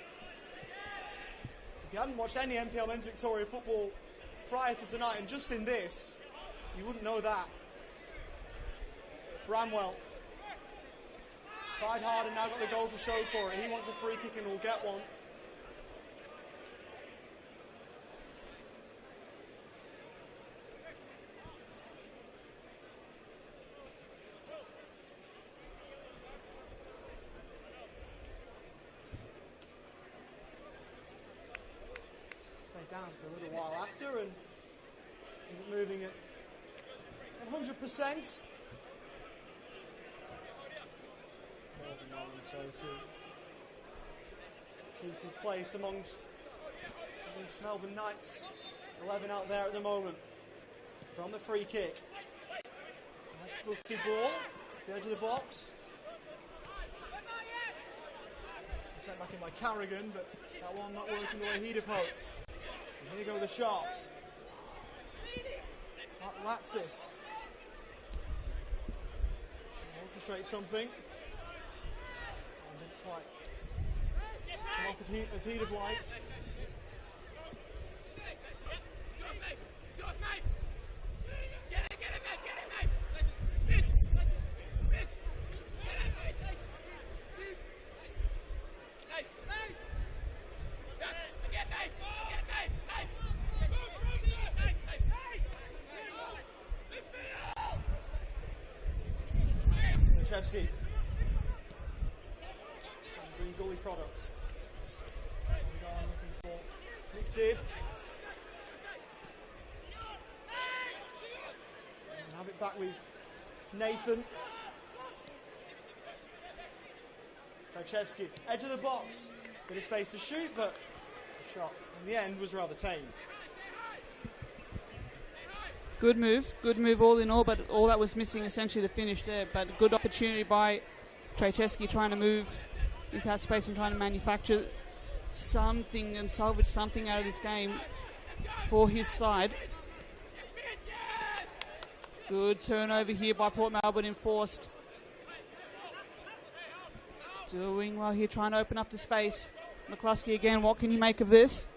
if you hadn't watched any NPLMVIC Victoria football prior to tonight and just seen this, you wouldn't know that. Bramwell Tried hard and now got the goal to show for it. He wants a free kick and will get one. Stayed down for a little while after and isn't moving at 100%. To keep his place amongst these Melbourne Knights 11 out there at the moment. From the free kick. Footy ball, the edge of the box. Sent back in by Carrigan, but that one not working the way he'd have hoped. And here go the Sharks. Latsis. Orchestrate something. Quite come off as he'd have liked. Chevsky. Green Gully product. Looking for Nick Dibb. And have it back with Nathan. Krajewski, edge of the box. Bit of space to shoot, but the shot in the end was rather tame. Good move all in all, but all that was missing essentially the finish there. But a good opportunity by Krajewski trying to move into that space and trying to manufacture something and salvage something out of this game for his side. Good turnover here by Port Melbourne enforced. Doing well here, trying to open up the space. McCluskey again, what can you make of this?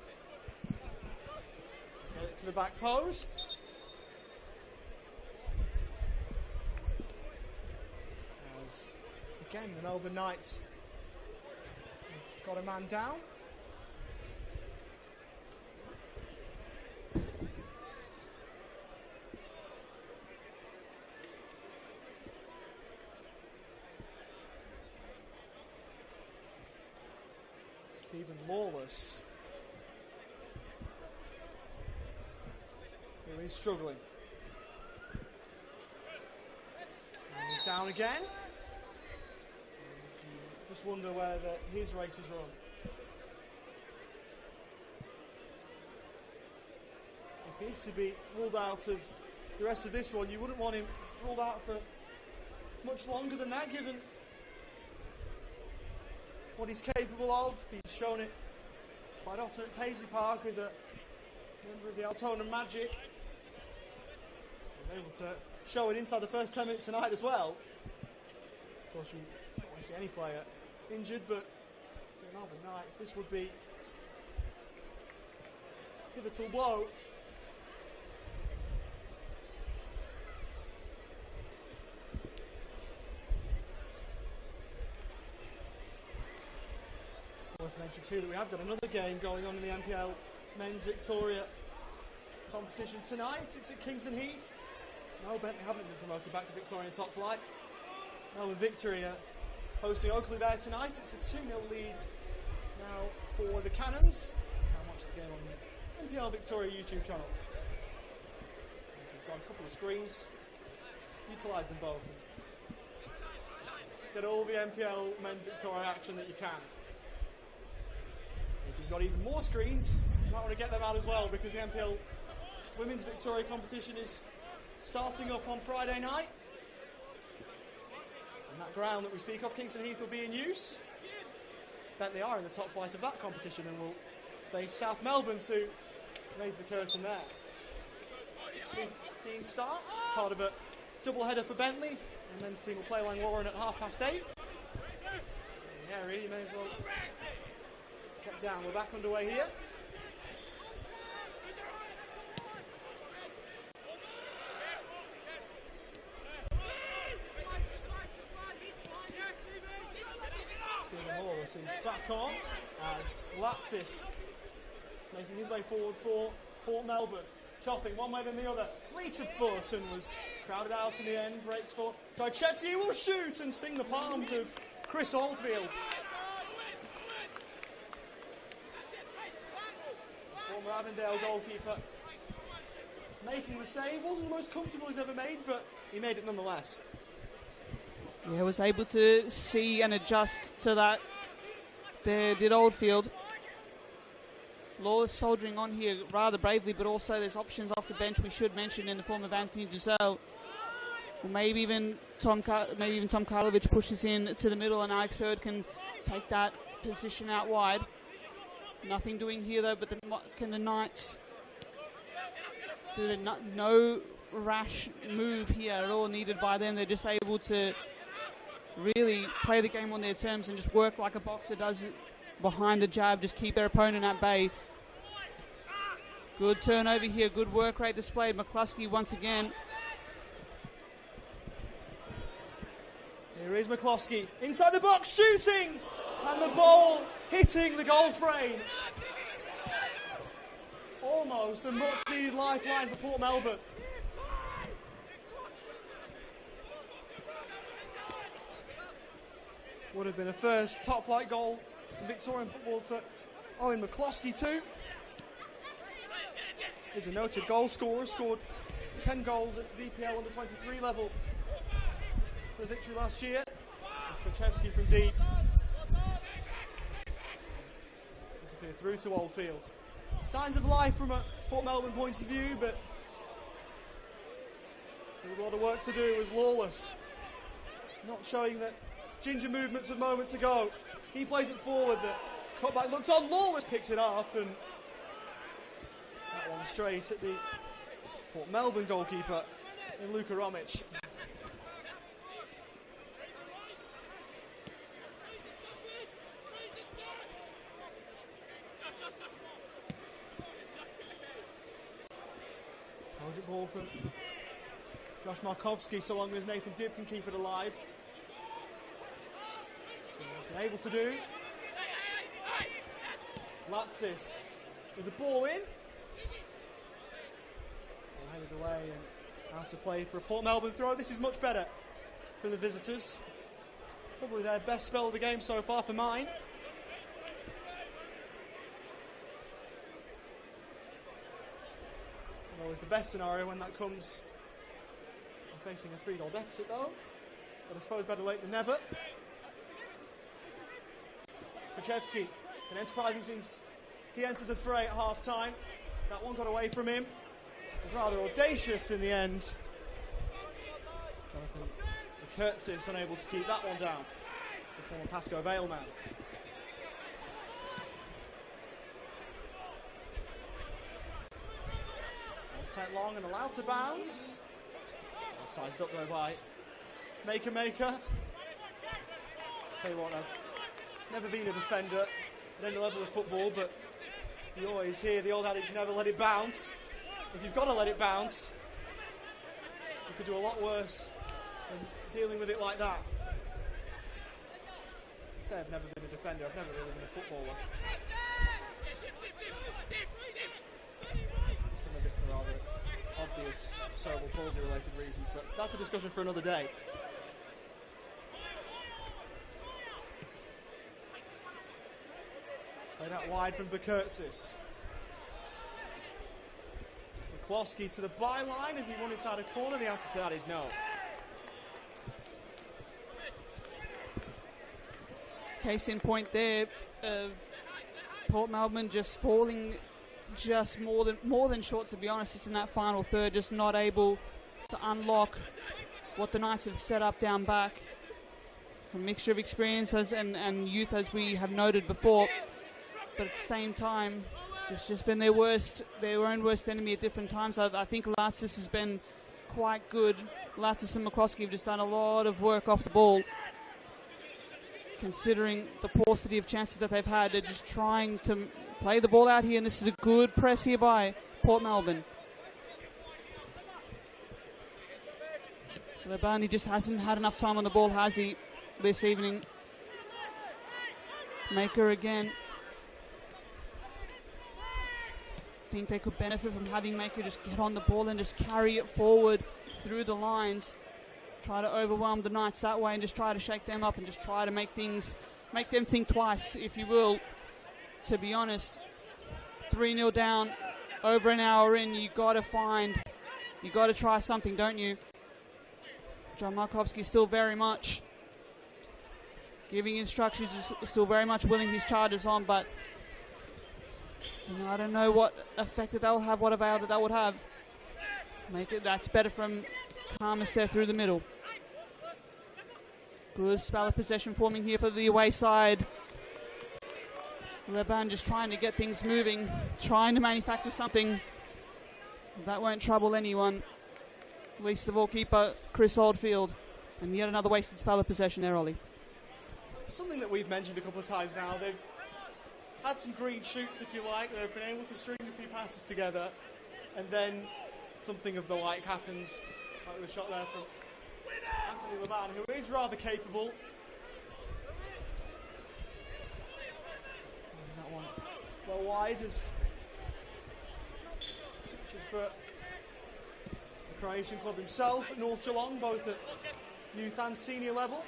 Get it to the back post. As again, the Melbourne Knights got a man down. Stephen Lawless, who is struggling. And he's down again. Just wonder where his race is run. If he's to be ruled out of the rest of this one, you wouldn't want him ruled out for much longer than that, given what he's capable of. He's shown it quite often at Paisley Park as a member of the Altona Magic. He was able to show it inside the first 10 minutes tonight as well. Of course, you don't want to see any player injured, but for the Melbourne Knights, this would be a pivotal blow. Worth mentioning too that we have got another game going on in the NPL Men's Victoria competition tonight. It's at Kingston Heath. No, Bentley haven't been promoted back to Victorian top flight. Melbourne Victory hosting Oakley there tonight. It's a 2-0 lead now for the Cannons. Now watch the game on the NPL Victoria YouTube channel. We've got a couple of screens. Utilise them both. Get all the NPL Men's Victoria action that you can. If you've got even more screens, you might want to get them out as well, because the NPL Women's Victoria competition is starting up on Friday night. And that ground that we speak of, Kingston Heath, will be in use. Bentley are in the top flight of that competition and will face South Melbourne to raise the curtain there. 6:15 start. It's part of a double header for Bentley. The men's team will play Langwarren at 8:30. Yeah, really, you may as well get down. We're back underway here. is back on as Latsis making his way forward for Port Melbourne. Chopping one way then the other. Fleet of foot and was crowded out in the end. Breaks for Trojevski, will shoot and sting the palms of Chris Oldfield. Former Avondale goalkeeper making the save. Wasn't the most comfortable he's ever made, but he made it nonetheless. Yeah, was able to see and adjust to that. There did Oldfield. Lawless soldiering on here rather bravely, but also there's options off the bench we should mention in the form of Anthony Dussel. Or maybe even Tom Karlovic pushes in to the middle and Alex Hurd can take that position out wide. Nothing doing here though, but can the Knights do no rash move here at all needed by them? They're just able to really play the game on their terms and just work like a boxer does behind the jab, just keep their opponent at bay. Good turnover here, good work rate displayed. McCluskey once again. Here is McCluskey inside the box, shooting, and the ball hitting the goal frame. Almost a much needed lifeline for Port Melbourne. Would have been a first top flight goal in Victorian football for Owen McCluskey too. He's a noted goal scorer, scored 10 goals at VPL under 23 level for the victory last year. Trojevski from deep. Disappear through to Oldfield. Signs of life from a Port Melbourne point of view, but still a lot of work to do as Lawless not showing the ginger movements of moments ago. He plays it forward, the cutback looks on, Lawless picks it up, and that one straight at the Port Melbourne goalkeeper in Luka Romic. Project ball from Josh Markovsky, so long as Nathan Dibb can keep it alive. So he's been able to do. Latsis with the ball in. Headed away and out of play for a Port Melbourne throw. This is much better from the visitors. Probably their best spell of the game so far for mine. Always the best scenario when that comes facing a 3-goal deficit though. But I suppose better late than never. Trojevski been enterprising since he entered the fray at half-time. That one got away from him. It was rather audacious in the end. Jonathan Kurtzis unable to keep that one down. The former Pascoe Vale man. One sent long and allowed to bounce. Well sized up though by Maker. Tell you what, I've never been a defender at any level of football, but you always hear the old adage, never let it bounce. If you've got to let it bounce, you could do a lot worse than dealing with it like that. I say I've never been a defender, I've never really been a footballer. Some of it for rather obvious cerebral palsy related reasons, but that's a discussion for another day. Played out wide from Vikurtzis. McCluskey to the byline as he won inside a corner. The answer to that is no. Case in point there of Port Melbourne just falling just more than short, to be honest, just in that final third, just not able to unlock what the Knights have set up down back. A mixture of experiences and youth, as we have noted before, but at the same time just been their own worst enemy at different times. I think Latsis has been quite good. Latsis and McCluskey have just done a lot of work off the ball. Considering the paucity of chances that they've had, they're just trying to play the ball out here, and this is a good press here by Port Melbourne. Lebani just hasn't had enough time on the ball, has he, this evening? Maker again. I think they could benefit from having Maker just get on the ball and just carry it forward through the lines. Try to overwhelm the Knights that way and just try to shake them up and just try to make them think twice, if you will. To be honest, 3-0 down, over an hour in, you got to try something, don't you? John Markovsky still very much giving instructions, is still very much willing his charges on, but I don't know what effect that will have, what avail that would have. That's better from Karmas there through the middle. Good spell of possession forming here for the away side. Leban just trying to get things moving, trying to manufacture something that won't trouble anyone. Least of all keeper Chris Oldfield. And yet another wasted spell of possession there, Ollie. Something that we've mentioned a couple of times now. They've had some green shoots, if you like. They've been able to string a few passes together, and then something of the like happens, like the shot there from Anthony Leban, who is rather capable. That one well wide as for the Croatian club himself at North Geelong, both at youth and senior level.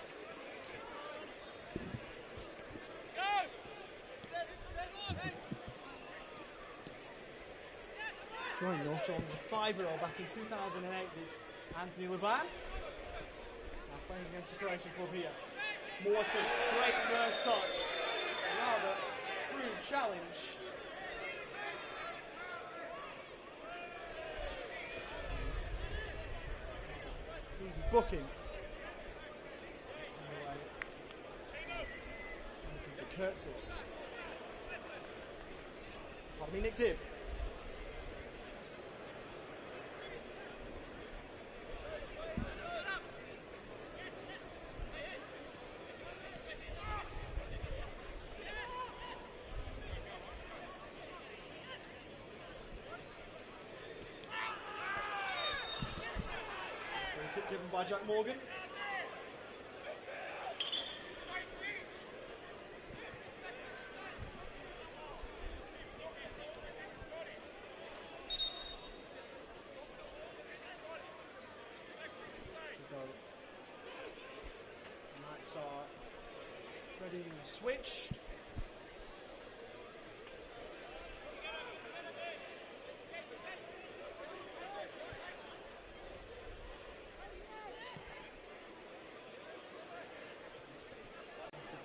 Joined North Geelong as a 5-year-old back in 2008 is Anthony Leban. Now playing against the Croatian club here. Morton, great first touch. Rather crude challenge. Easy booking. Jonathan Curtis. Pardon me, Nick Dibb. Given by Jack Morgan. Knights are ready to switch.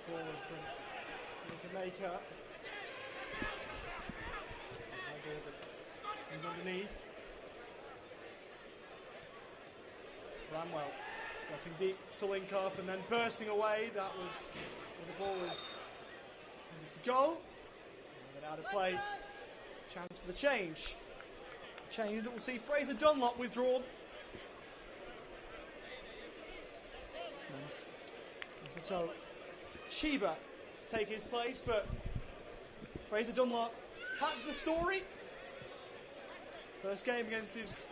Forward from Maker. He's underneath. Bramwell dropping deep to link up and then bursting away. That was where the ball was intended to go. And then out of play. Chance for the change. Change that we'll see Fraser Dunlop withdrawn. And so Chiba to take his place, but Fraser Dunlop, perhaps the story. First game against his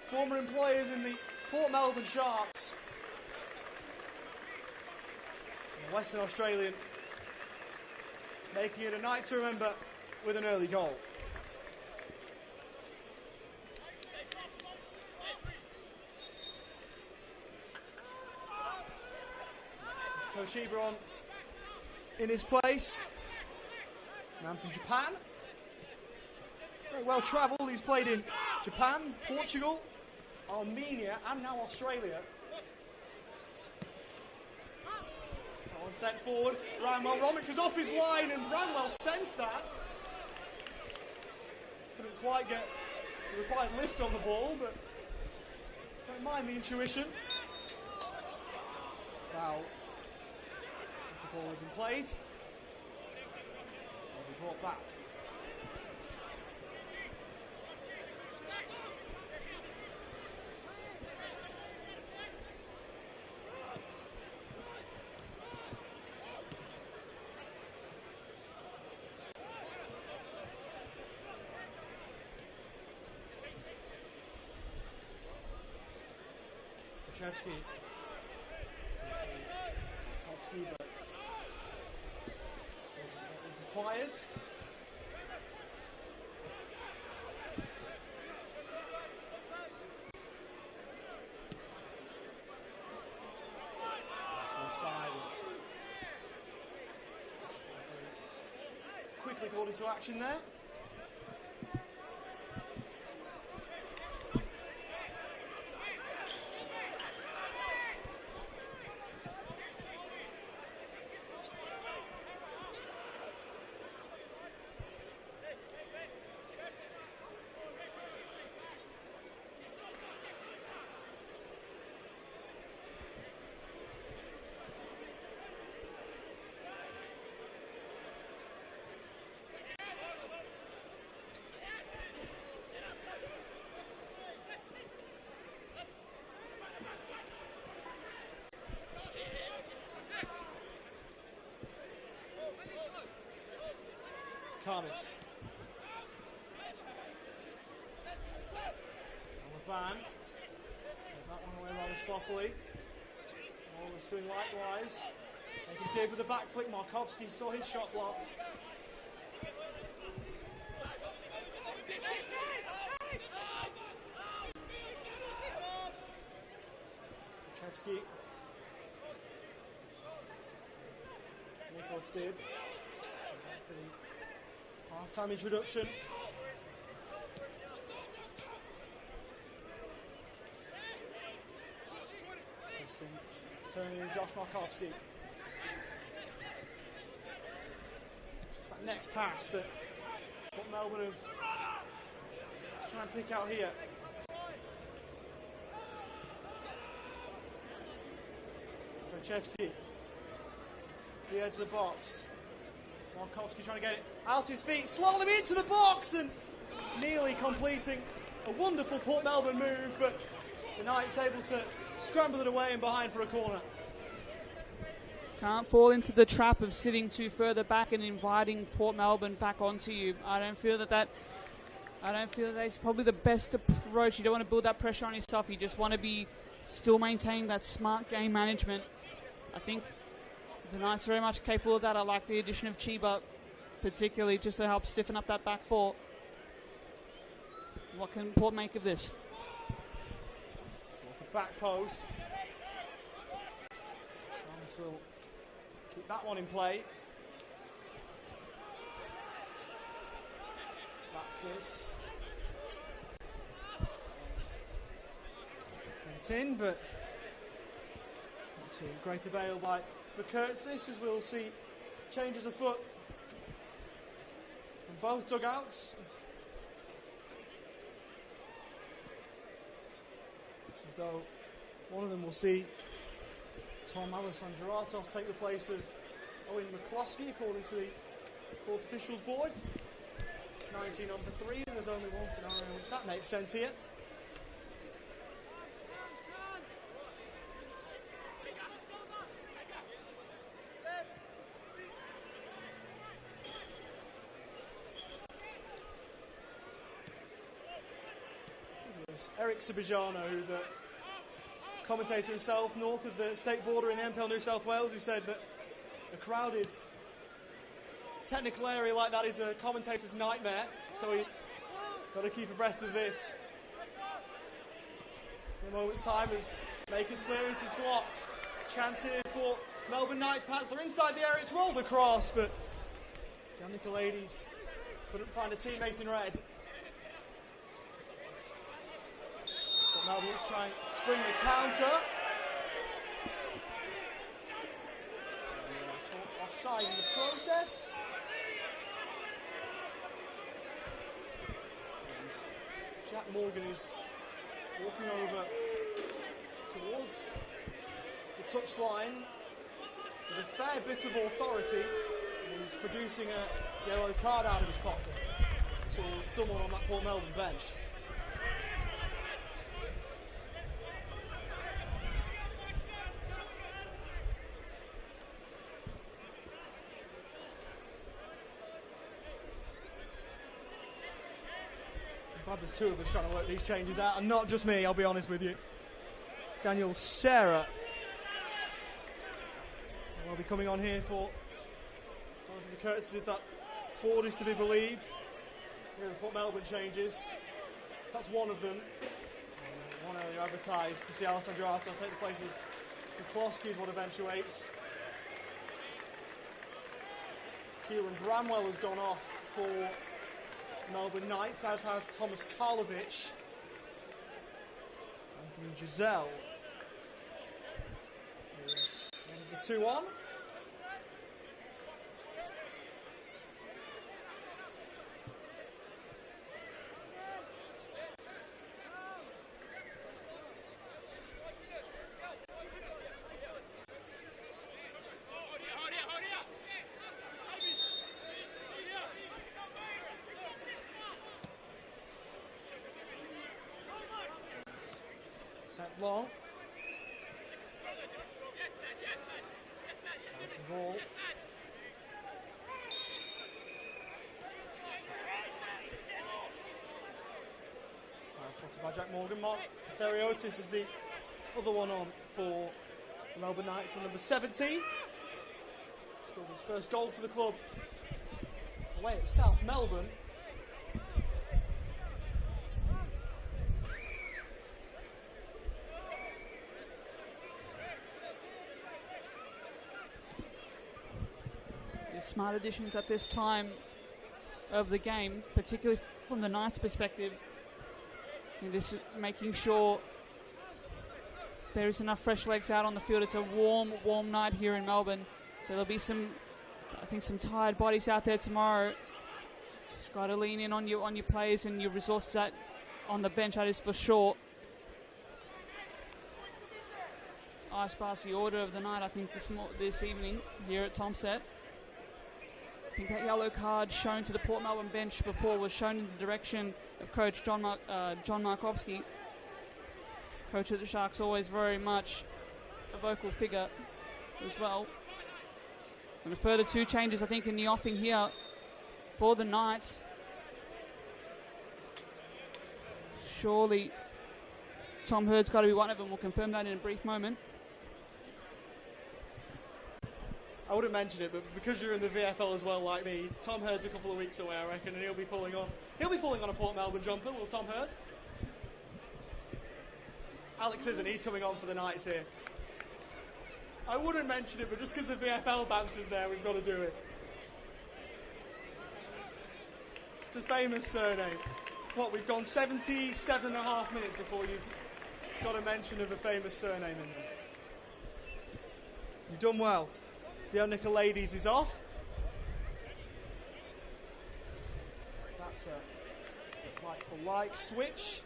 former employers in the Port Melbourne Sharks. And the Western Australian making it a night to remember with an early goal. Toshiba on in his place. Man from Japan. Very well travelled. He's played in Japan, Portugal, Armenia, and now Australia. That one sent forward. Bramwell. Romic was off his line, and Bramwell sensed that. Couldn't quite get the required lift on the ball, but don't mind the intuition. Foul. The ball had been played. Will be brought back. Krzyzewski. Topski, but required. Offside. Quickly called into action there. Thomas. On the ban. Get that one away rather sloppily. Waller's doing likewise. They can dig with the back flick. Markovsky saw his shot blocked. Chevsky. Nicholas Dibb. For the half-time introduction. Turning Josh Markovsky. Just that next pass that what Melbourne have trying to pick out here. Krachevsky to the edge of the box. Markovsky trying to get it out of his feet, slot him into the box, and nearly completing a wonderful Port Melbourne move, but the Knights able to scramble it away and behind for a corner. Can't fall into the trap of sitting too further back and inviting Port Melbourne back onto you. I don't feel that that's probably the best approach. You don't want to build that pressure on yourself. You just want to be still maintaining that smart game management. I think the Knights are very much capable of that. I like the addition of Chiba, particularly just to help stiffen up that back four. What can Port make of this? Towards the back post. Thomas will keep that one in play. Practice. Sent in, but not to great avail by Vikertsis, as we'll see changes afoot from both dugouts. It's as though one of them will see Tom Alessandroatos take the place of Owen McCloskey, according to the fourth officials board. 19 on for 3, and there's only one scenario in which that makes sense here. Eric Subijano, who's a commentator himself north of the state border in the NPL New South Wales, who said that a crowded technical area like that is a commentator's nightmare, so we got to keep abreast of this. In a moment's time, as Maker's clearance is blocked. Chance here for Melbourne Knights, perhaps they're inside the area, it's rolled across, but Jan Nicolaides couldn't find a teammate in red. Melbourne will try and spring the counter. Caught offside in the process. And Jack Morgan is walking over towards the touchline with a fair bit of authority. He's producing a yellow card out of his pocket towards someone on that Port Melbourne bench. Glad there's two of us trying to work these changes out, and not just me, I'll be honest with you. Daniel Serra will be coming on here for one of the courtesies of that board is to be believed. Here are the Port Melbourne changes. That's one of them. One earlier advertised to see Alessandro Artos take the place of McCloskey is what eventuates. Kieran Bramwell has gone off for Melbourne Knights, as has Thomas Karlovic. Anthony Giselle is one of the 2-on. Set long. Bouncing ball. Spotted by Jack Morgan. Mark Theriotis is the other one on for the Melbourne Knights, the number 17. Scored his first goal for the club away at South Melbourne. Smart additions at this time of the game, particularly from the Knights' perspective, and just making sure there is enough fresh legs out on the field. It's a warm night here in Melbourne, so there'll be some tired bodies out there tomorrow. Just got to lean in on your players and your resources on the bench, that is for sure. I pass the order of the night, I think, this evening here at Tomset. I think that yellow card shown to the Port Melbourne bench before was shown in the direction of coach John Markovski. Coach of the Sharks, always very much a vocal figure as well. And a further 2 changes, I think, in the offing here for the Knights. Surely Tom Hurd's got to be one of them. We'll confirm that in a brief moment. I wouldn't mention it, but because you're in the VFL as well, like me, Tom Hurd's a couple of weeks away, I reckon, and he'll be pulling on a Port Melbourne jumper. Will Tom Hurd? Alex isn't. He's coming on for the Knights here. I wouldn't mention it, but just because the VFL banter's there, we've got to do it. It's a famous surname. What, we've gone 77.5 minutes before you've got a mention of a famous surname in there. You've done well. Dion Nicolaides is off. That's a like-for-like switch.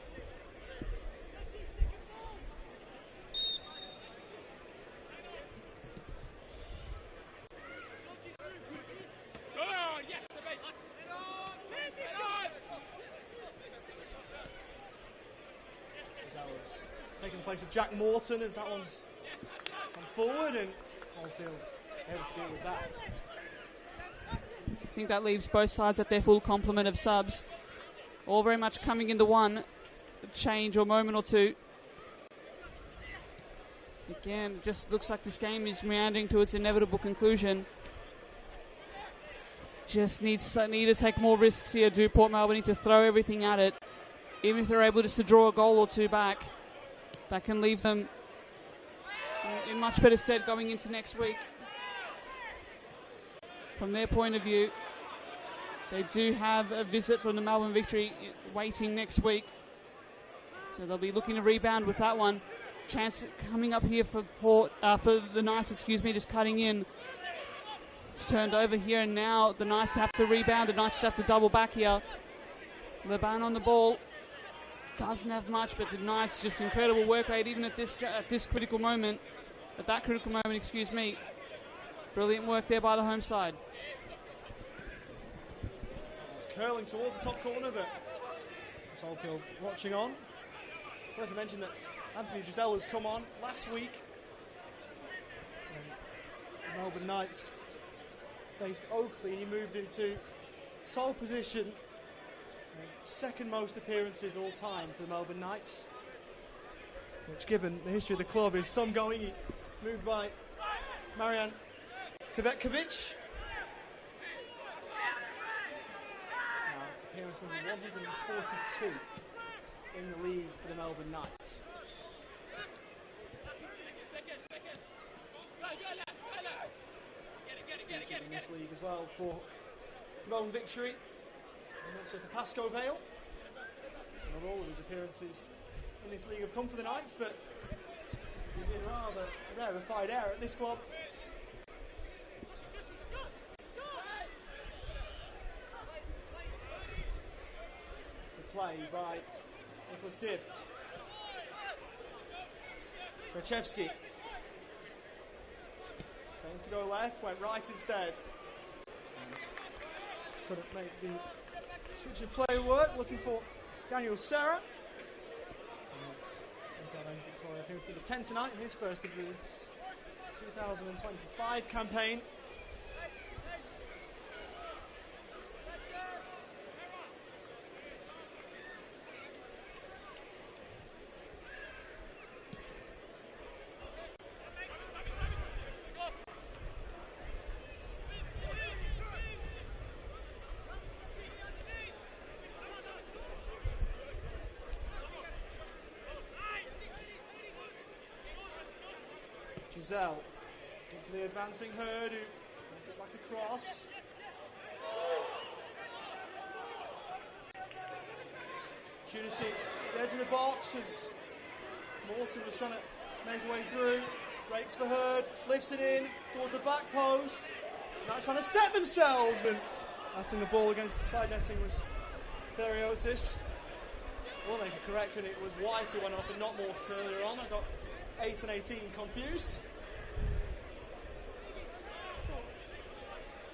Giselle's taking the place of Jack Morton as that one's gone forward, and Oldfield able to deal with that. I think that leaves both sides at their full complement of subs, all very much coming into one change or moment or two. Again, it just looks like this game is meandering to its inevitable conclusion. Just need to take more risks here. Do Port Melbourne need to throw everything at it, even if they're able just to draw a goal or 2 back. That can leave them in much better stead going into next week. From their point of view, they do have a visit from the Melbourne Victory waiting next week, so they'll be looking to rebound with that one. Chance coming up here for the Knights, just cutting in. It's turned over here, and now the Knights have to rebound. The Knights have to double back here. Leban on the ball. Doesn't have much, but the Knights just incredible work rate even at this critical moment. At that critical moment, Brilliant work there by the home side. It's curling towards the top corner, but Oldfield watching on. Worth to mention that Anthony Giselle has come on last week. The Melbourne Knights faced Oakley. He moved into sole position. Second most appearances all time for the Melbourne Knights, which, given the history of the club, is some going. He moved by Marian Kvetkovic. appearance number 142 in the league for the Melbourne Knights. Featured in this league as well for Melbourne Victory and also for Pascoe Vale. Not all of his appearances in this league have come for the Knights, but he's in rather rarefied air at this club. The play by Nicholas Dibb. Trachevsky. Going to go left, went right instead. And couldn't make the switch of play work. Looking for Daniel Serra. Victoria appears to be the 10 tonight in his first of this 2025 campaign. Giselle, for the advancing Hurd, who wants it back across. Opportunity, the edge of the box as Morton was trying to make a way through. Breaks for Hurd, lifts it in towards the back post. Now trying to set themselves, and batting the ball against the side netting was Theriotis. We'll make a correction, it was White who went off and not Morton earlier on. I got 8 and 18 confused.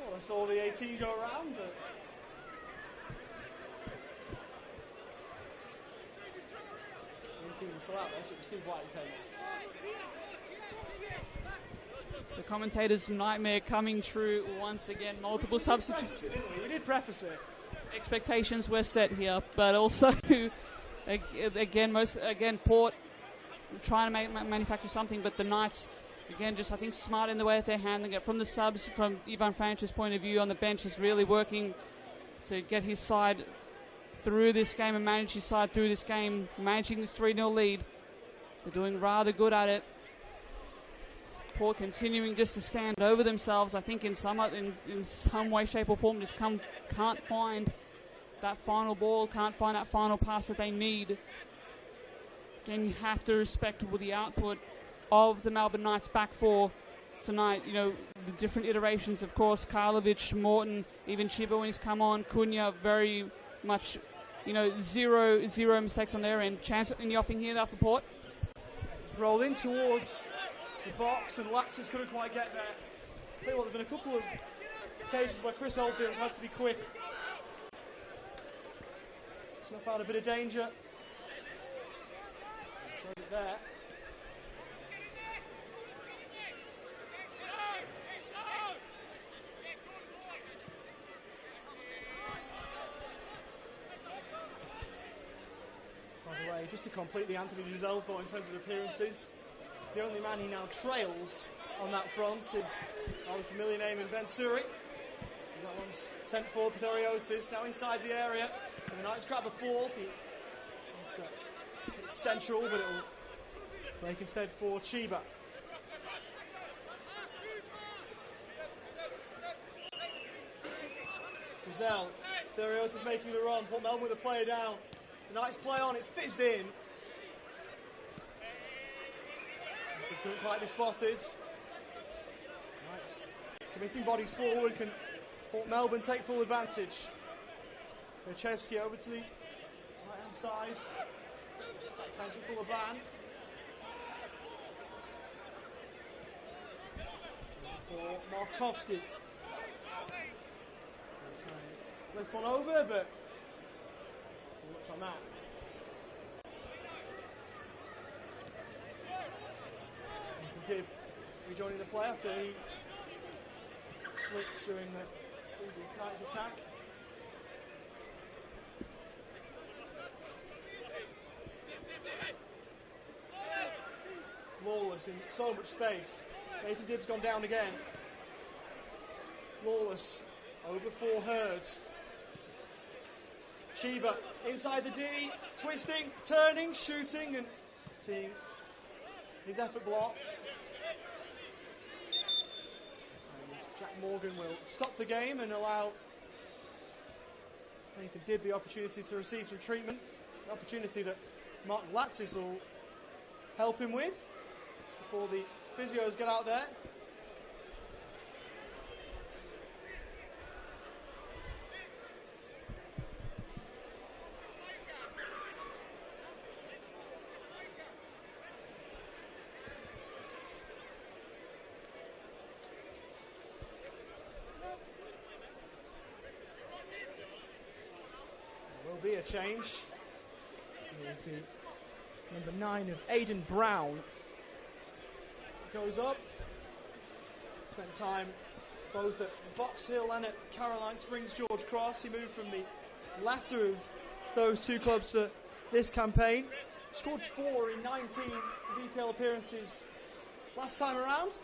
Thought I saw the 18 go around, but the 18 was still out there, so it was Steve White who came off. The commentator's nightmare coming true once again. Multiple substitutes. We did preface it. Expectations were set here, but also again Port trying to manufacture something, but the Knights, again, just I think smart in the way that they're handling it. From the subs, from Ivan Franch's point of view on the bench, is really working to get his side through this game and manage his side through this game, managing this 3-0 lead. They're doing rather good at it. Port continuing just to stand over themselves, I think in some way, shape or form, just can't find that final ball, can't find that final pass that they need. Again, you have to respect the output of the Melbourne Knights back four tonight. You know, the different iterations, of course, Karlovic, Morton, even Chiba when he's come on, Cunha, very much, you know, zero mistakes on their end. Chance in the offing here now for Port. Rolled in towards the box, and Latzis couldn't quite get there. Tell you what, there's been a couple of occasions where Chris Oldfield's had to be quick. Snuff out a bit of danger. Showed it there. By the way, just to complete the Anthony Giselle thought in terms of appearances, the only man he now trails on that front is our familiar name in Ben Suri. That one's sent forward for Theriotis, now inside the area. And the Knights grab a fourth. It's central, but it'll break instead for Chiba. Giselle, Theriotis making the run. Port Melbourne with the player down. The Knights play on, it's fizzed in. It couldn't quite be spotted. Knights committing bodies forward. Can Port Melbourne take full advantage? Trachevsky over to the right-hand side. Central full of Ban. For Markovsky. Try and lift one over, but too much on that. Nathan Dibb rejoining the play after he slipped during the previous night's attack. Lawless in so much space. Nathan Dibb's gone down again. Lawless over for Hurd. Chiba inside the D, twisting, turning, shooting, and seeing his effort blocked. And Jack Morgan will stop the game and allow Nathan Dibb the opportunity to receive some treatment. An opportunity that Mark Latzis will help him with before the physios get out there. Be a change. Here's the number 9 of Aidan Brown. Goes up. Spent time both at Box Hill and at Caroline Springs George Cross. He moved from the latter of those two clubs for this campaign. Scored 4 in 19 VPL appearances last time around.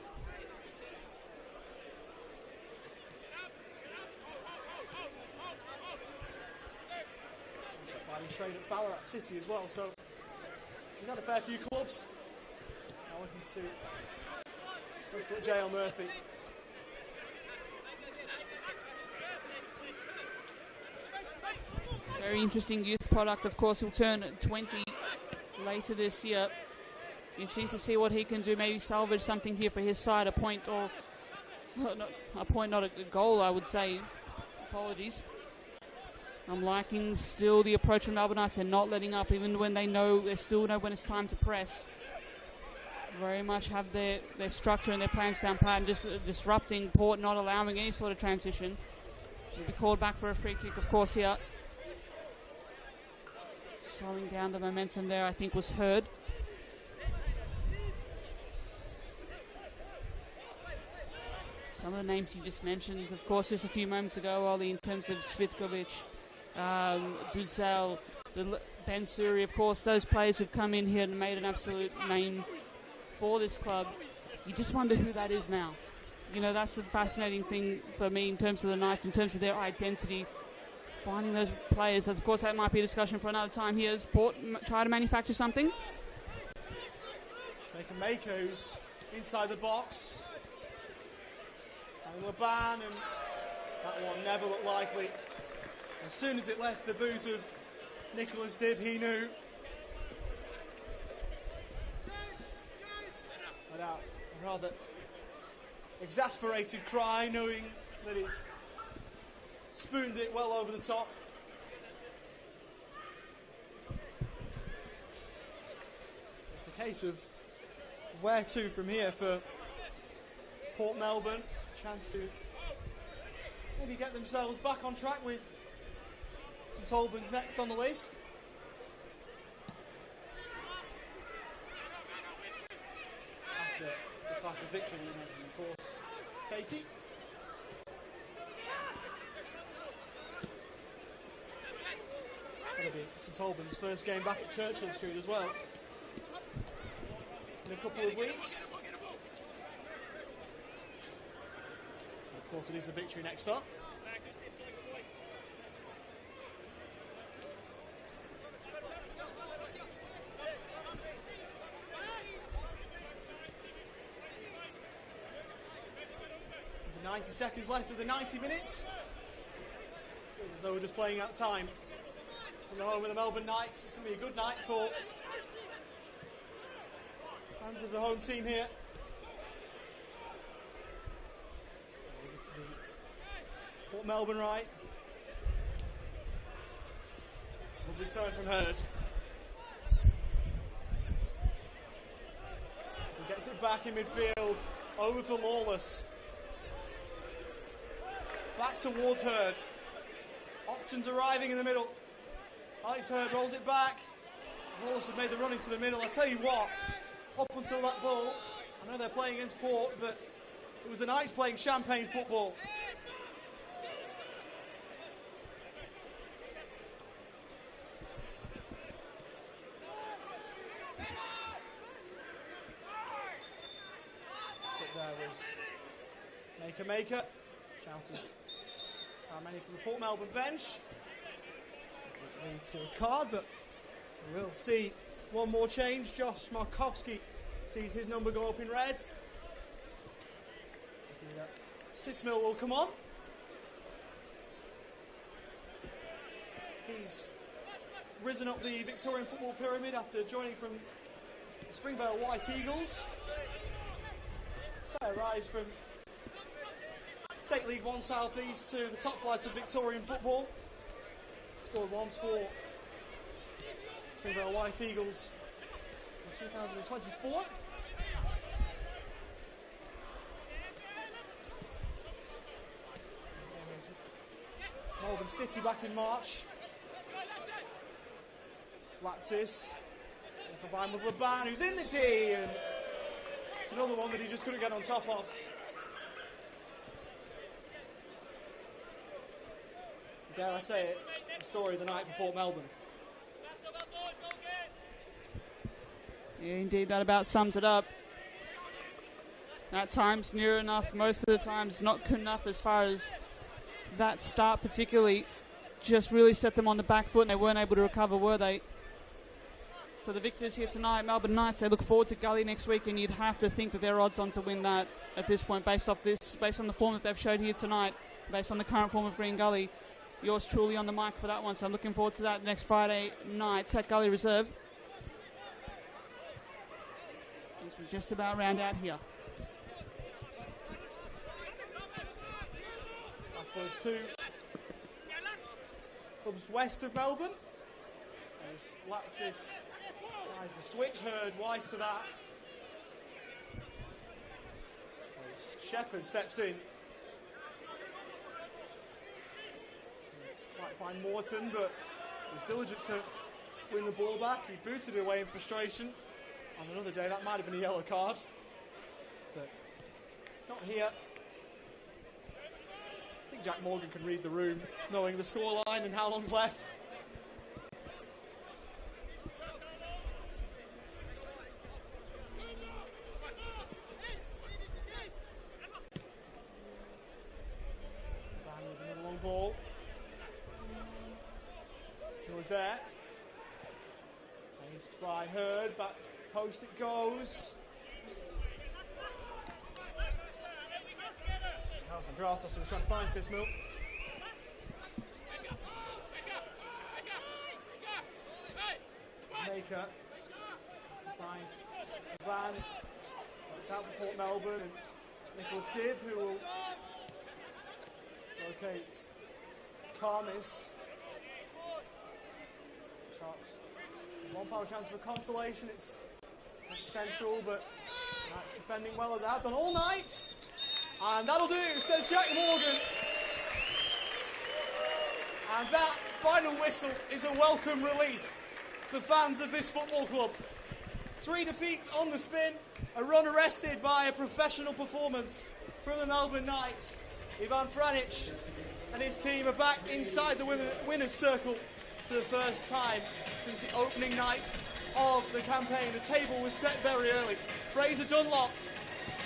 Straight at Ballarat City as well, so he's had a fair few clubs. Now looking to at JL Murphy. Very interesting youth product. Of course, he'll turn 20 later this year. Interesting to see what he can do. Maybe salvage something here for his side. A point, or not a goal, I would say. Apologies. I'm liking still the approach from Melbourne Knights. They're not letting up, even when they still know when it's time to press. Very much have their structure and their plans down pat, and just disrupting Port, not allowing any sort of transition. He'll be called back for a free kick, of course, here. Slowing down the momentum there, I think, was heard. Some of the names you just mentioned, of course, just a few moments ago, Ollie, in terms of Svitkovic, Duzel, Ben Suri, of course, those players who've come in here and made an absolute name for this club. You just wonder who that is now. You know, that's the fascinating thing for me in terms of the Knights, in terms of their identity. Finding those players, of course, that might be a discussion for another time here. As Port try to manufacture something. Mako, who's inside the box. And Laban, and that one never looked likely. As soon as it left the boot of Nicholas Dibb, he knew. Without a rather exasperated cry, knowing that he'd spooned it well over the top. It's a case of where to from here for Port Melbourne. Chance to maybe get themselves back on track with St Albans next on the list. After the clash with victory, you mentioned, of course, Katie. It'll be St Albans' first game back at Churchill Street as well in a couple of weeks. Of course, it is the victory next up. Under 90 seconds left of the 90 minutes. Feels as though we're just playing out time. From the home of the Melbourne Knights, it's going to be a good night for fans of the home team here. To the Port Melbourne right. Lovely turn from Hurd. He gets it back in midfield. Over for Lawless. Back towards Hurd. Options arriving in the middle. Alex Hurd rolls it back. Lawless had made the run into the middle. I tell you what, up until that ball, I know they're playing against Port, but it was the Knights playing champagne football. There was Maker. Shouting how many from the Port Melbourne bench. lead to a card, but we'll see one more change. Josh Markowski sees his number go up in red. Sismill will come on. He's risen up the Victorian football pyramid after joining from the Springvale White Eagles. Fair rise from State League 1 South East to the top flights of Victorian football. Scored once for Springvale White Eagles in 2024. Melbourne City back in March. Latsis combined with Laban, who's in the D, and it's another one that he just couldn't get on top of. Dare I say it, the story of the night for Port Melbourne. Yeah, indeed, that about sums it up. At times near enough, most of the times not good enough as far as that start particularly just really set them on the back foot and they weren't able to recover, were they? For the victors here tonight, Melbourne Knights, they look forward to Gully next week, and you'd have to think that they're odds on to win that at this point based on the form that they've showed here tonight, based on the current form of Green Gully. Yours truly on the mic for that one, so I'm looking forward to that next Friday night at Gully Reserve. As we just about round out here. Battle of two clubs west of Melbourne. As Latsis tries the switch, Hurd wise to that. As Shepherd steps in. Might find Morton, but he was diligent to win the ball back. He booted it away in frustration. On another day, that might have been a yellow card. But not here. I think Jack Morgan can read the room, knowing the scoreline and how long's left. Van with another long ball. Still is there. Faced by Hurd, back post it goes. Andratos was trying to find Sismill. Maker to find Van. It's out for Port Melbourne, and Nicholas Dibb, who will locate Carmis. Sharks. One final chance for consolation. It's central, but Knights defending well as they have done all night. And that'll do, says Jack Morgan. And that final whistle is a welcome relief for fans of this football club. 3 defeats on the spin, a run arrested by a professional performance from the Melbourne Knights. Ivan Franic and his team are back inside the winner's circle for the first time since the opening night of the campaign. The table was set very early. Fraser Dunlop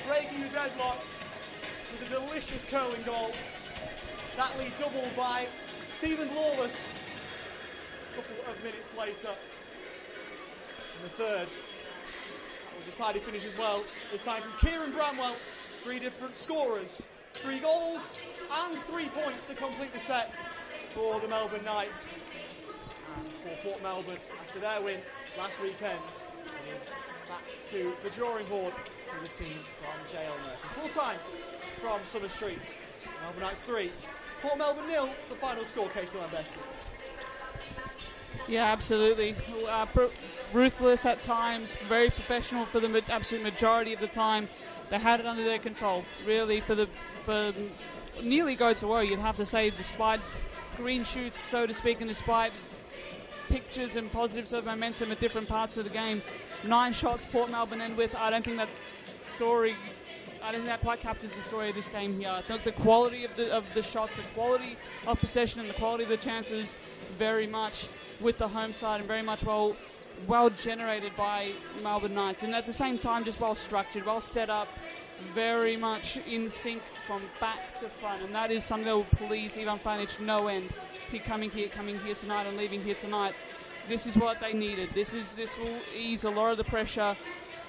breaking the deadlock with a delicious curling goal. That lead doubled by Stephen Lawless a couple of minutes later. In the third, that was a tidy finish as well. This time from Kieran Bramwell. 3 different scorers, 3 goals and 3 points to complete the set for the Melbourne Knights. And for Port Melbourne, after their win last weekend, it is back to the drawing board for the team from JL Murphy. Full time from Summer Street. Melbourne Knights 3, Port Melbourne 0, the final score, Katie Lambeski. Yeah, absolutely. Ruthless at times, very professional for the absolute majority of the time. They had it under their control, really, for nearly go to woe, you'd have to say, despite green shoots, so to speak, and despite pictures and positives of momentum at different parts of the game. 9 shots Port Melbourne end with. I don't think that quite captures the story of this game here. I think the quality of the shots, the quality of possession, and the quality of the chances very much with the home side, and very much well generated by Melbourne Knights, and at the same time just well structured, well set up, very much in sync from back to front, and that is something that will please Ivan Fanic no end. He coming here tonight and leaving here tonight. This is what they needed. This will ease a lot of the pressure.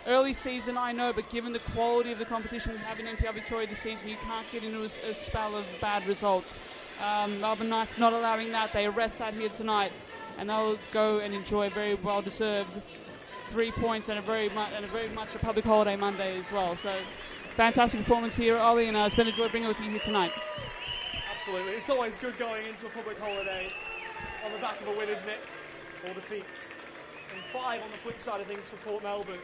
Early season, I know, but given the quality of the competition we have in NPL Victoria this season, you can't get into a spell of bad results. Melbourne Knights not allowing that. They arrest that here tonight, and they'll go and enjoy a very well-deserved 3 points and a very much a public holiday Monday as well. So, fantastic performance here, Ollie, and it's been a joy bringing it with you here tonight. Absolutely. It's always good going into a public holiday on the back of a win, isn't it? 4 defeats and 5 on the flip side of things for Port Melbourne.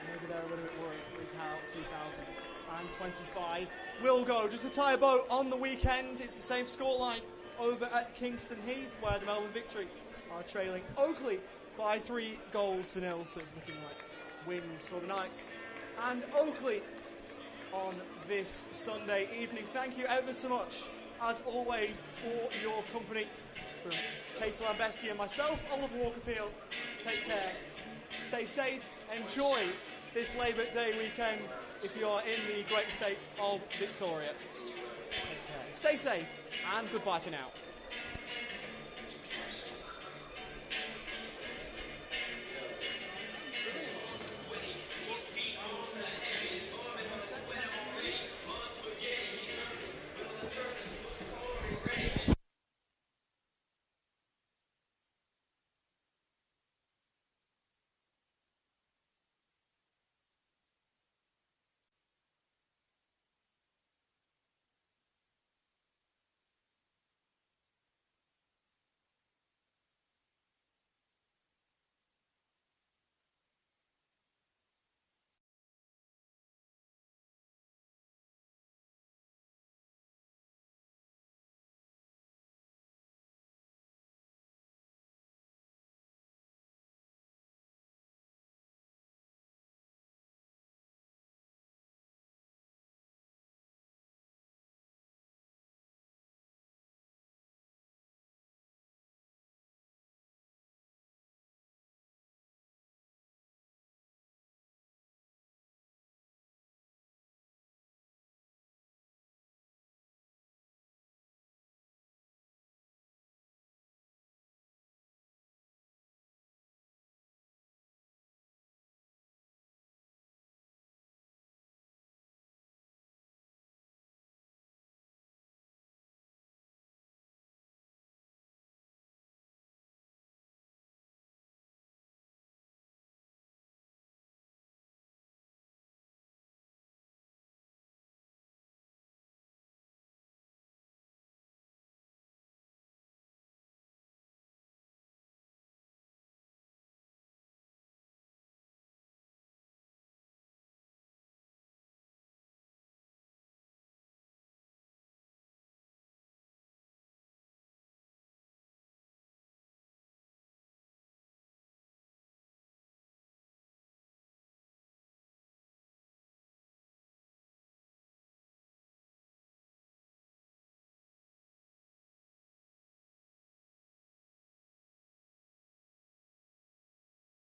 Maybe they're a little bit worried with how 2025 will go. Just to tie a bow on the weekend, it's the same scoreline over at Kingston Heath, where the Melbourne Victory are trailing Oakley by 3 goals to 0. So it's looking like wins for the Knights and Oakley on this Sunday evening. Thank you ever so much, as always, for your company. From Kate Lambeski and myself, Oliver Walker-Peel, take care, stay safe, enjoy this Labour Day weekend if you are in the great state of Victoria. Take care, stay safe, and goodbye for now.